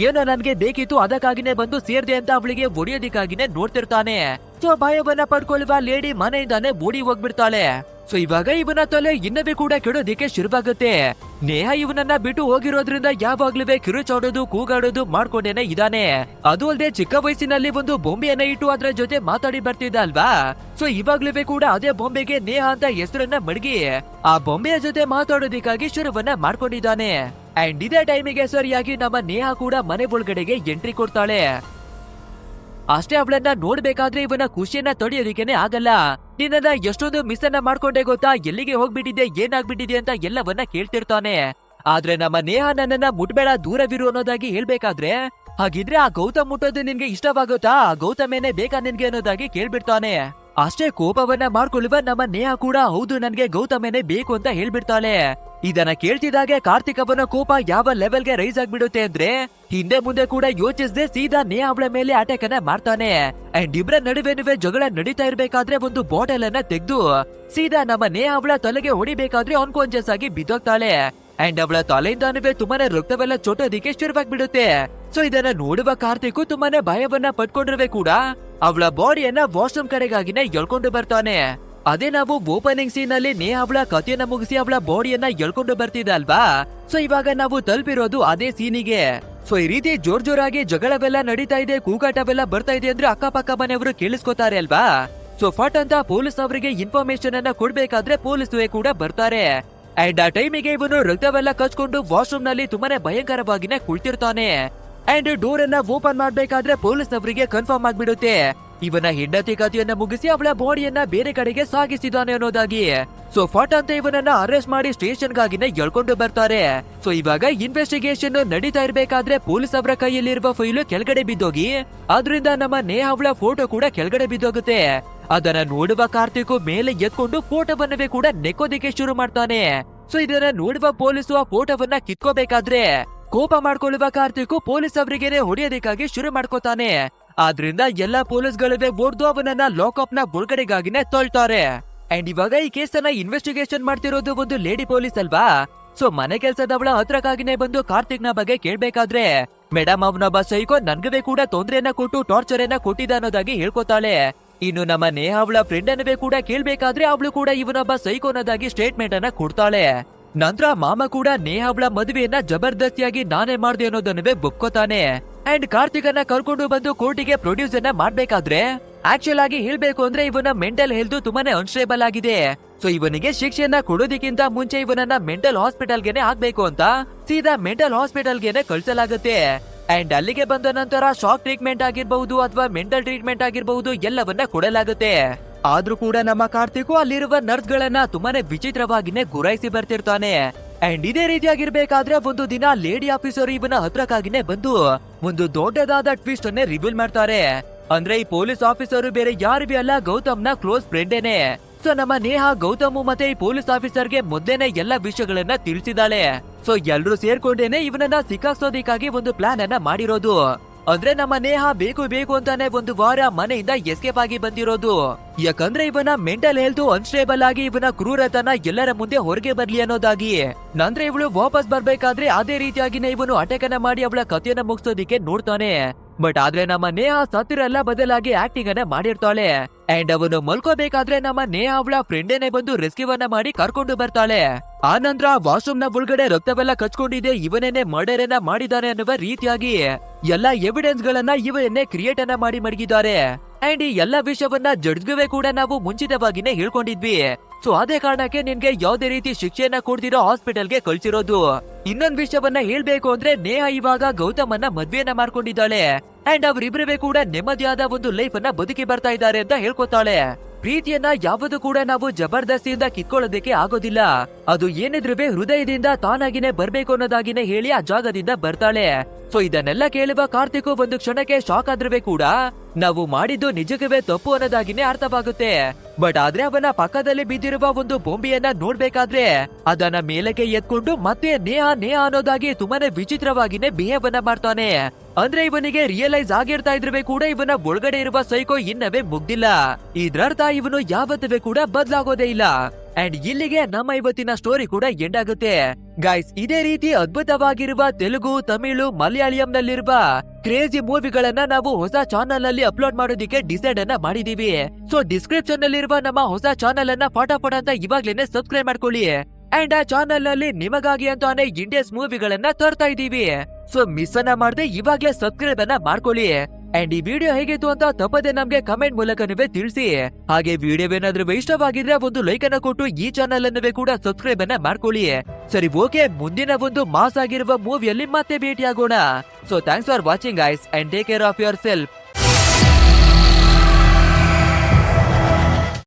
ಏನೋ ನನ್ಗೆ ಬೇಕಿತ್ತು ಅದಕ್ಕಾಗಿನೇ ಬಂದು ಸೇರ್ದೆ ಅಂತ ಅವಳಿಗೆ ಒಡೆಯೋದಿಕ್ಕಾಗಿನೇ ನೋಡ್ತಿರ್ತಾನೆ. ಸೊ ಭಯವನ್ನ ಪಡ್ಕೊಳ್ಳುವ ಲೇಡಿ ಮನೆಯಿಂದಾನೆ ಓಡಿ ಹೋಗ್ಬಿಡ್ತಾಳೆ. ಸೊ ಇವಾಗ ಇವನ ತಲೆ ಇನ್ನವೇ ಕೂಡ ಕೆಡೋದಿಕ್ಕೆ ಶುರುವಾಗುತ್ತೆ. ನೇಹ ಇವನನ್ನ ಬಿಟ್ಟು ಹೋಗಿರೋದ್ರಿಂದ ಯಾವಾಗ್ಲೂ ಕಿರುಚಾಡೋದು ಕೂಗಾಡೋದು ಮಾಡ್ಕೊಂಡೇನೆ ಇದಾನೆ. ಅದು ಅಲ್ಲದೆ ಚಿಕ್ಕ ವಯಸ್ಸಿನಲ್ಲಿ ಒಂದು ಬೊಂಬೆಯನ್ನ ಇಟ್ಟು ಅದ್ರ ಜೊತೆ ಮಾತಾಡಿ ಬರ್ತಿದ್ದ ಅಲ್ವಾ. ಸೊ ಇವಾಗ್ಲೂ ಕೂಡ ಅದೇ ಬೊಂಬೆಗೆ ನೇಹ ಅಂತ ಹೆಸರನ್ನ ಮಡಗಿ ಆ ಬೊಂಬೆಯ ಜೊತೆ ಮಾತಾಡೋದಿಕ್ಕಾಗಿ ಶುರುವನ್ನ ಮಾಡ್ಕೊಂಡಿದ್ದಾನೆ. ಅಂಡ್ ಇದೇ ಟೈಮಿಗೆ ಸರಿಯಾಗಿ ನಮ್ಮ ನೇಹ ಕೂಡ ಮನೆ ಒಳಗಡೆಗೆ ಎಂಟ್ರಿ ಕೊಡ್ತಾಳೆ. ಅಷ್ಟೇ ಅವಳನ್ನ ನೋಡ್ಬೇಕಾದ್ರೆ ಇವನ ಖುಷಿಯನ್ನ ತಡೆಯೋದಿಕ್ಕೇನೆ ಆಗಲ್ಲ. ನಿನ್ನ ಎಷ್ಟೊಂದು ಮಿಸ್ ಅನ್ನ ಮಾಡ್ಕೊಂಡೆ ಗೊತ್ತಾ, ಎಲ್ಲಿಗೆ ಹೋಗ್ಬಿಟ್ಟಿದೆ ಏನಾಗ್ಬಿಟ್ಟಿದೆ ಅಂತ ಎಲ್ಲವನ್ನ ಕೇಳ್ತಿರ್ತಾನೆ. ಆದ್ರೆ ನಮ್ಮ ನೇಹ ನನ್ನನ್ನ ಮುಟ್ಬೇಡ ದೂರವಿರು ಅನ್ನೋದಾಗಿ ಹೇಳ್ಬೇಕಾದ್ರೆ, ಹಾಗಿದ್ರೆ ಆ ಗೌತಮ್ ಮುಟ್ಟೋದು ನಿನ್ಗೆ ಇಷ್ಟವಾಗುತ್ತಾ, ಆ ಗೌತಮೇನೆ ಬೇಕಾ ನಿನ್ಗೆ ಅನ್ನೋದಾಗಿ ಕೇಳ್ಬಿಡ್ತಾನೆ. ಅಷ್ಟೇ ಕೋಪವನ್ನ ಮಾಡ್ಕೊಳ್ಳುವ ನಮ್ಮ ನೇಹ ಕೂಡ ಹೌದು ನನ್ಗೆ ಗೌತಮೇನೆ ಬೇಕು ಅಂತ ಹೇಳ್ಬಿಡ್ತಾಳೆ. ಇದನ್ನ ಕೇಳ್ತಿದ್ದಾಗೆ ಕಾರ್ತಿಕ್ ಅವನ ಕೋಪ ಯಾವ ಲೆವೆಲ್ಗೆ ರೈಸ್ ಆಗ್ಬಿಡುತ್ತೆ ಅಂದ್ರೆ ಹಿಂದೆ ಮುಂದೆ ಕೂಡ ಯೋಚಿಸದೆ ಸೀದಾ ನೇಹ ಅವಳ ಮೇಲೆ ಅಟ್ಯಾಕ್ ಅನ್ನ ಮಾಡ್ತಾನೆ. ಅಂಡ್ ಇಬ್ರ ನಡುವೆ ಜಗಳ ನಡೀತಾ ಇರ್ಬೇಕಾದ್ರೆ ಒಂದು ಬಾಟಲ್ ಅನ್ನ ತೆಗೆದು ಸೀದಾ ನಮ್ಮ ನೇಹ ಅವಳ ತಲೆಗೆ ಹೊಡಿಬೇಕಾದ್ರೆ ಅನ್ಕಾನ್ಶಿಯಸ್ ಆಗಿ ಬಿದ್ದೋಗ್ತಾಳೆ. ಅಂಡ್ ಅವಳ ತಲೆಯಿಂದಾನುವೆ ತುಂಬಾನೇ ರಕ್ತವೆಲ್ಲ ಚೊಟ್ಟೋದಿಕ್ಕೆ ಶುರುವಾಗ್ಬಿಡುತ್ತೆ. ಸೊ ಇದನ್ನ ನೋಡುವ ಕಾರ್ತಿಕ್ ತುಂಬಾನೇ ಭಯವನ್ನ ಪಟ್ಕೊಂಡಿರುವೆ ಕೂಡ ಅವಳ ಬಾಡಿಯನ್ನ ವಾಶ್ರೂಮ್ ಕಡೆಗಾಗಿನೇ ಎಳ್ಕೊಂಡು ಬರ್ತಾನೆ. ಅದೇ ನಾವು ಓಪನಿಂಗ್ ಸೀನ್ ಅಲ್ಲಿ ನೇಹ ಅವಳ ಕಥೆಯನ್ನ ಮುಗಿಸಿ ಅವಳ ಬಾಡಿಯನ್ನ ಎಳ್ಕೊಂಡು ಬರ್ತಿದ್ದ ಅಲ್ವಾ. ಸೊ ಇವಾಗ ನಾವು ತಲುಪಿರೋದು ಅದೇ ಸೀನಿಗೆ. ಸೊ ಈ ರೀತಿ ಜೋರಾಗಿ ಜಗಳವೆಲ್ಲ ನಡೀತಾ ಇದೆ, ಕೂಗಾಟವೆಲ್ಲ ಬರ್ತಾ ಇದೆ ಅಂದ್ರೆ ಅಕ್ಕಪಕ್ಕ ಮನೆಯವರು ಕೇಳಿಸ್ಕೊತಾರೆ ಅಲ್ವಾ. ಸೊ ಫಟ್ ಅಂತ ಪೊಲೀಸ್ ಅವರಿಗೆ ಇನ್ಫಾರ್ಮೇಶನ್ ಅನ್ನ ಕೊಡ್ಬೇಕಾದ್ರೆ ಪೊಲೀಸರೇ ಕೂಡ ಬರ್ತಾರೆ. ಅಂಡ್ ಆ ಟೈಮಿಗೆ ಇವನು ರಕ್ತವೆಲ್ಲ ಕಚ್ಕೊಂಡು ವಾಶ್ರೂಮ್ ನಲ್ಲಿ ತುಂಬಾನೇ ಭಯಂಕರವಾಗಿನೇ ಕುಳಿತಿರ್ತಾನೆ. ಅಂಡ್ ಡೋರ್ ಅನ್ನ ಓಪನ್ ಮಾಡ್ಬೇಕಾದ್ರೆ ಪೊಲೀಸ್ ಅವರಿಗೆ ಕನ್ಫರ್ಮ್ ಆಗ್ಬಿಡುತ್ತೆ ಇವನ ಹೆಂಡತಿ ಕಥೆಯನ್ನ ಮುಗಿಸಿ ಅವಳ ಬಾಡಿಯನ್ನ ಬೇರೆ ಕಡೆಗೆ ಸಾಗಿಸಿದಾನೆ ಅನ್ನೋದಾಗಿ. ಸೊ ಫಟ್ ಅಂತ ಇವನನ್ನ ಅರೆಸ್ಟ್ ಮಾಡಿ ಸ್ಟೇಷನ್ ಗಾಗಿನೇ ಎಳ್ಕೊಂಡು ಬರ್ತಾರೆ. ಸೊ ಇವಾಗ ಇನ್ವೆಸ್ಟಿಗೇಷನ್ ನಡೀತಾ ಇರ್ಬೇಕಾದ್ರೆ ಪೊಲೀಸ್ ಅವರ ಕೈಯಲ್ಲಿರುವ ಫೈಲು ಕೆಳಗಡೆ ಬಿದ್ದೋಗಿ ಅದರಿಂದ ನಮ್ಮ ನೇಹ ಅವಳ ಫೋಟೋ ಕೂಡ ಕೆಳಗಡೆ ಬಿದ್ದೋಗುತ್ತೆ. ಅದನ್ನ ನೋಡುವ ಕಾರ್ತಿಕ್ ಮೇಲೆ ಎತ್ಕೊಂಡು ಫೋಟೋವನ್ನವೇ ಕೂಡ ನೆಕ್ಕೋದಿಕ್ಕೆ ಶುರು ಮಾಡ್ತಾನೆ. ಸೊ ಇದನ್ನ ನೋಡುವ ಪೊಲೀಸು ಆ ಫೋಟೋವನ್ನ ಕಿತ್ಕೋಬೇಕಾದ್ರೆ ಕೋಪ ಮಾಡ್ಕೊಳ್ಳುವ ಕಾರ್ತಿಕ್ ಪೊಲೀಸ್ ಅವರಿಗೇನೆ ಹೊಡೆಯೋದಕ್ಕಾಗಿ ಶುರು ಮಾಡ್ಕೋತಾನೆ. ಆದ್ರಿಂದ ಎಲ್ಲಾ ಪೊಲೀಸ್ಗಳೇ ಓಡ್ದು ಅವನನ್ನ ಲಾಕಪ್ ನ ಒಳಗಡೆಗಾಗಿನೇ ತೊಳ್ತಾರೆ. ಅಂಡ್ ಇವಾಗ ಈ ಕೇಸನ್ನ ಇನ್ವೆಸ್ಟಿಗೇಷನ್ ಮಾಡ್ತಿರೋದು ಒಂದು ಲೇಡಿ ಪೊಲೀಸ್ ಅಲ್ವಾ. ಸೊ ಮನೆ ಕೆಲ್ಸದವಳ ಹತ್ರಕ್ಕಾಗಿನೇ ಬಂದು ಕಾರ್ತಿಕ್ ನ ಬಗ್ಗೆ ಕೇಳ್ಬೇಕಾದ್ರೆ ಮೇಡಮ್ ಅವನೊಬ್ಬ ಸೈಕೋ ನನ್ಗವೇ ಕೂಡ ತೊಂದ್ರೆಯನ್ನ ಕೊಟ್ಟು ಟಾರ್ಚರ್ ಅನ್ನ ಕೊಟ್ಟಿದ್ದ ಅನ್ನೋದಾಗಿ ಹೇಳ್ಕೊತಾಳೆ. ಇನ್ನು ನಮ್ಮ ನೇಹ ಅವಳ ಫ್ರೆಂಡ್ ಅನ್ನವೇ ಕೂಡ ಕೇಳ್ಬೇಕಾದ್ರೆ ಅವಳು ಕೂಡ ಇವನೊಬ್ಬ ಸೈಕೋ ಅನ್ನೋದಾಗಿ ಸ್ಟೇಟ್ಮೆಂಟ್ ಅನ್ನ ಕೊಡ್ತಾಳೆ. ನಂತರ ಮಾಮ ಕೂಡ ನೇಹ ಅವಳ ಮದುವೆಯನ್ನ ಜಬರ್ದಸ್ತಿಯಾಗಿ ನಾನೇ ಮಾಡ್ದೆ ಅನ್ನೋದನ್ನವೇ ಒಪ್ಕೋತಾನೆ. ಅಂಡ್ ಕಾರ್ತಿಕನ್ನ ಕರ್ಕೊಂಡು ಬಂದು ಕೋರ್ಟಿಗೆ ಪ್ರೊಡ್ಯೂಸ್ ಅನ್ನ ಮಾಡ್ಬೇಕಾದ್ರೆ ಆಕ್ಚುಲ್ ಆಗಿ ಹೇಳ್ಬೇಕು ಅಂದ್ರೆ ಇವನ ಮೆಂಟಲ್ ಹೆಲ್ತ್ ತುಂಬಾನೇ ಅನ್ಸ್ಟೇಬಲ್ ಆಗಿದೆ. ಸೊ ಇವನಿಗೆ ಶಿಕ್ಷೆಯನ್ನ ಕೊಡೋದಕ್ಕಿಂತ ಮುಂಚೆ ಇವನನ್ನ ಮೆಂಟಲ್ ಹಾಸ್ಪಿಟಲ್ಗೆನೆ ಹಾಕ್ಬೇಕು ಅಂತ ಸೀದಾ ಮೆಂಟಲ್ ಹಾಸ್ಪಿಟಲ್ಗೆನೆ ಕಳ್ಸಲಾಗುತ್ತೆ. ಅಂಡ್ ಅಲ್ಲಿಗೆ ಬಂದ ನಂತರ ಶಾಕ್ ಟ್ರೀಟ್ಮೆಂಟ್ ಆಗಿರಬಹುದು ಅಥವಾ ಮೆಂಟಲ್ ಟ್ರೀಟ್ಮೆಂಟ್ ಆಗಿರಬಹುದು ಎಲ್ಲವನ್ನ ಕೊಡಲಾಗುತ್ತೆ. ಆದ್ರೂ ಕೂಡ ನಮ್ಮ ಕಾರ್ತಿಕ್ ಅಲ್ಲಿರುವ ನರ್ಸ್ ಗಳನ್ನ ತುಂಬಾನೇ ವಿಚಿತ್ರವಾಗಿನೇ ಗುರಾಯಿಸಿ ಬರ್ತಿರ್ತಾನೆ. ಅಂಡ್ ಇದೇ ರೀತಿಯಾಗಿರ್ಬೇಕಾದ್ರೆ ಒಂದು ದಿನ ಲೇಡಿ ಆಫೀಸರ್ ಇವನ ಹತ್ರಕ್ಕಾಗಿನೇ ಬಂದು ಒಂದು ದೊಡ್ಡದಾದ ಟ್ವಿಸ್ಟ್ ಅನ್ನೇ ರಿವೀಲ್ ಮಾಡ್ತಾರೆ. ಅಂದ್ರೆ ಈ ಪೊಲೀಸ್ ಆಫೀಸರ್ ಬೇರೆ ಯಾರಿಗೂ ಅಲ್ಲ, ಗೌತಮ್ ನ ಕ್ಲೋಸ್ ಫ್ರೆಂಡೇನೆ. ಸೊ ನಮ್ಮ ನೇಹ ಗೌತಮ್ ಮತ್ತೆ ಈ ಪೊಲೀಸ್ ಆಫೀಸರ್ಗೆ ಮೊದಲೇನೆ ಎಲ್ಲಾ ವಿಷಯಗಳನ್ನ ತಿಳಿಸಿದಾಳೆ. ಸೊ ಎಲ್ರು ಸೇರ್ಕೊಂಡೇನೆ ಇವನನ್ನ ಸಿಕ್ಕಾಕ್ಸೋದಿಕ್ಕಾಗಿ ಒಂದು ಪ್ಲಾನ್ ಅನ್ನ ಮಾಡಿರೋದು. ಅಂದ್ರೆ ನಮ್ಮ ನೇಹ ಬೇಕು ಅಂತಾನೆ ಒಂದು ವಾರ ಮನೆಯಿಂದ ಎಸ್ಕೇಪ್ ಆಗಿ ಬಂದಿರೋದು. ಯಾಕಂದ್ರೆ ಇವನ ಮೆಂಟಲ್ ಹೆಲ್ತ್ ಅನ್ಸ್ಟೇಬಲ್ ಆಗಿ ಇವನ ಕ್ರೂರತನ ಎಲ್ಲರ ಮುಂದೆ ಹೊರಗೆ ಬರ್ಲಿ ಅನ್ನೋದಾಗಿ. ನಂತರ ಇವಳು ವಾಪಸ್ ಬರ್ಬೇಕಾದ್ರೆ ಅದೇ ರೀತಿಯಾಗಿನೇ ಇವನು ಅಟ್ಯಾಕ್ ಅನ್ನ ಮಾಡಿ ಅವಳ ಕಥೆಯನ್ನ ಮುಗಿಸೋದಿಕ್ಕೆ ನೋಡ್ತಾನೆ. ಬಟ್ ಆದ್ರೆ ನಮ್ಮ ನೇಹ ಸತ್ತಿರಲ್ಲ, ಬದಲಾಗಿ ಆಕ್ಟಿಂಗ್ ಅನ್ನ ಮಾಡಿರ್ತಾಳೆ. ಅಂಡ್ ಅವನು ಮಲ್ಕೋಬೇಕಾದ್ರೆ ನಮ್ಮ ನೇಹ ಅವಳ ಫ್ರೆಂಡೇನೆ ಬಂದು ರೆಸ್ಕ್ಯೂ ಅನ್ನ ಮಾಡಿ ಕರ್ಕೊಂಡು ಬರ್ತಾಳೆ. ಆ ನಂತರ ವಾಶ್ರೂಮ್ ನ ಒಳಗಡೆ ರಕ್ತವೆಲ್ಲ ಕಚ್ಕೊಂಡಿದೆ, ಇವನೇನೆ ಮರ್ಡರ್ ಅನ್ನ ಮಾಡಿದಾನೆ ಅನ್ನುವ ರೀತಿಯಾಗಿ ಎಲ್ಲಾ ಎವಿಡೆನ್ಸ್ ಗಳನ್ನ ಇವನ್ನೇ ಕ್ರಿಯೇಟ್ ಅನ್ನ ಮಾಡಿ ಮಡಗಿದ್ದಾರೆ. ಅಂಡ್ ಈ ಎಲ್ಲಾ ವಿಷಯವನ್ನ ಜಡ್ಜ್ಗೆ ಕೂಡ ನಾವು ಮುಂಚಿತವಾಗಿನೇ ಹೇಳ್ಕೊಂಡಿದ್ವಿ. ಸೊ ಅದೇ ಕಾರಣಕ್ಕೆ ನಿನ್ಗೆ ಯಾವುದೇ ರೀತಿ ಶಿಕ್ಷೆಯನ್ನ ಕೊಡ್ತಿರೋ ಹಾಸ್ಪಿಟಲ್ಗೆ ಕಳ್ಸಿರೋದು. ಇನ್ನೊಂದ್ ವಿಷಯವನ್ನ ಹೇಳ್ಬೇಕು ಅಂದ್ರೆ ನೇಹ ಇವಾಗ ಗೌತಮ್ ಅನ್ನ ಮದ್ವೆಯನ್ನ ಮಾಡ್ಕೊಂಡಿದ್ದಾಳೆ. ಅಂಡ್ ಅವರಿಬ್ರವೇ ಕೂಡ ನೆಮ್ಮದಿಯಾದ ಒಂದು ಲೈಫ್ ಅನ್ನ ಬದುಕಿ ಬರ್ತಾ ಇದ್ದಾರೆ ಅಂತ ಹೇಳ್ಕೊತಾಳೆ. ಪ್ರೀತಿಯನ್ನ ಯಾವುದು ಕೂಡ ನಾವು ಜಬರ್ದಸ್ತಿಯಿಂದ ಕಿತ್ಕೊಳ್ಳೋದಕ್ಕೆ ಆಗೋದಿಲ್ಲ. ಅದು ಏನಿದ್ರು ಹೃದಯದಿಂದ ತಾನಾಗಿನೇ ಬರ್ಬೇಕು ಅನ್ನೋದಾಗಿನೇ ಹೇಳಿ ಆ ಜಾಗದಿಂದ ಬರ್ತಾಳೆ. ಸೊ ಇದನ್ನೆಲ್ಲ ಕೇಳುವ ಕಾರ್ತಿಕ್ ಒಂದು ಕ್ಷಣಕ್ಕೆ ಶಾಕ್ ಆದ್ರೂ ಕೂಡ ನಾವು ಮಾಡಿದ್ದು ನಿಜಕ್ಕೇ ತಪ್ಪು ಅನ್ನೋದಾಗಿನೇ ಅರ್ಥವಾಗುತ್ತೆ. ಬಟ್ ಆದ್ರೆ ಅವನ ಪಕ್ಕದಲ್ಲಿ ಬಿದ್ದಿರುವ ಒಂದು ಬೊಂಬೆಯನ್ನ ನೋಡ್ಬೇಕಾದ್ರೆ ಅದನ್ನ ಮೇಲಕ್ಕೆ ಎತ್ಕೊಂಡು ಮತ್ತೆ ನೇಹ ಅನ್ನೋದಾಗಿ ತುಂಬಾನೇ ವಿಚಿತ್ರವಾಗಿನೇ ಬಿಹೇವ್ ಅನ್ನ ಮಾಡ್ತಾನೆ. ಅಂದ್ರೆ ಇವನಿಗೆ ರಿಯಲೈಸ್ ಆಗಿರ್ತಾ ಇದ್ರೆ ಕೂಡ ಇವನ ಒಳಗಡೆ ಇರುವ ಸೈಕೋ ಇನ್ನವೇ ಮುಗ್ದಿಲ್ಲ. ಇದ್ರರ್ಥ ಇವನು ಯಾವತ್ತೂ ಕೂಡ ಬದಲಾಗೋದೇ ಇಲ್ಲ. ಅಂಡ್ ಇಲ್ಲಿಗೆ ನಮ್ಮ ಇವತ್ತಿನ ಸ್ಟೋರಿ ಕೂಡ ಎಂಡ್ ಆಗುತ್ತೆ ಗೈಸ್. ಇದೇ ರೀತಿ ಅದ್ಭುತವಾಗಿರುವ ತೆಲುಗು, ತಮಿಳು, ಮಲಯಾಳಂ ನಲ್ಲಿರುವ ಕ್ರೇಜಿ ಮೂವಿಗಳನ್ನ ನಾವು ಹೊಸ ಚಾನಲ್ ಅಲ್ಲಿ ಅಪ್ಲೋಡ್ ಮಾಡೋದಿಕ್ಕೆ ಡಿಸೈಡ್ ಅನ್ನ ಮಾಡಿದೀವಿ. ಸೊ ಡಿಸ್ಕ್ರಿಪ್ಷನ್ ನಲ್ಲಿರುವ ನಮ್ಮ ಹೊಸ ಚಾನಲ್ ಅನ್ನ ಫಟಾಫಟ್ ಅಂತ ಇವಾಗ್ಲೇನೆ ಸಬ್ಸ್ಕ್ರೈಬ್ ಮಾಡ್ಕೊಳ್ಳಿ. ಅಂಡ್ ಆ ಚಾನಲ್ ನಲ್ಲಿ ನಿಮಗಾಗಿ ಅಂತಾನೆ ಇಂಡಿಯನ್ಸ್ ಮೂವಿಗಳನ್ನ ತರ್ತಾ ಇದೀವಿ. ಸೊ ಮಿಸ್ ಅನ್ನ ಮಾಡದೆ ಇವಾಗ್ಲೇ ಸಬ್ಸ್ಕ್ರೈಬ್ ಅನ್ನ ಮಾಡ್ಕೊಳ್ಳಿ. ಅಂಡ್ ಈ ವಿಡಿಯೋ ಹೇಗಿತ್ತು ಅಂತ ತಪ್ಪದೆ ನಮ್ಗೆ ಕಮೆಂಟ್ ಮೂಲಕ ನೀವೇ ತಿಳಿಸಿ. ಹಾಗೆ ವಿಡಿಯೋ ಏನಾದ್ರೂ ಇಷ್ಟವಾಗಿದ್ರೆ ಒಂದು ಲೈಕ್ ಅನ್ನ ಕೊಟ್ಟು ಈ ಚಾನಲ್ ಅನ್ನವೇ ಕೂಡ ಸಬ್ಸ್ಕ್ರೈಬ್ ಅನ್ನ ಮಾಡ್ಕೊಳ್ಳಿ. ಸರಿ ಓಕೆ, ಮುಂದಿನ ಒಂದು ಮಾಸ್ ಆಗಿರುವ ಮೂವಿಯಲ್ಲಿ ಮತ್ತೆ ಭೇಟಿಯಾಗೋಣ. So thanks for watching guys and take care of your self.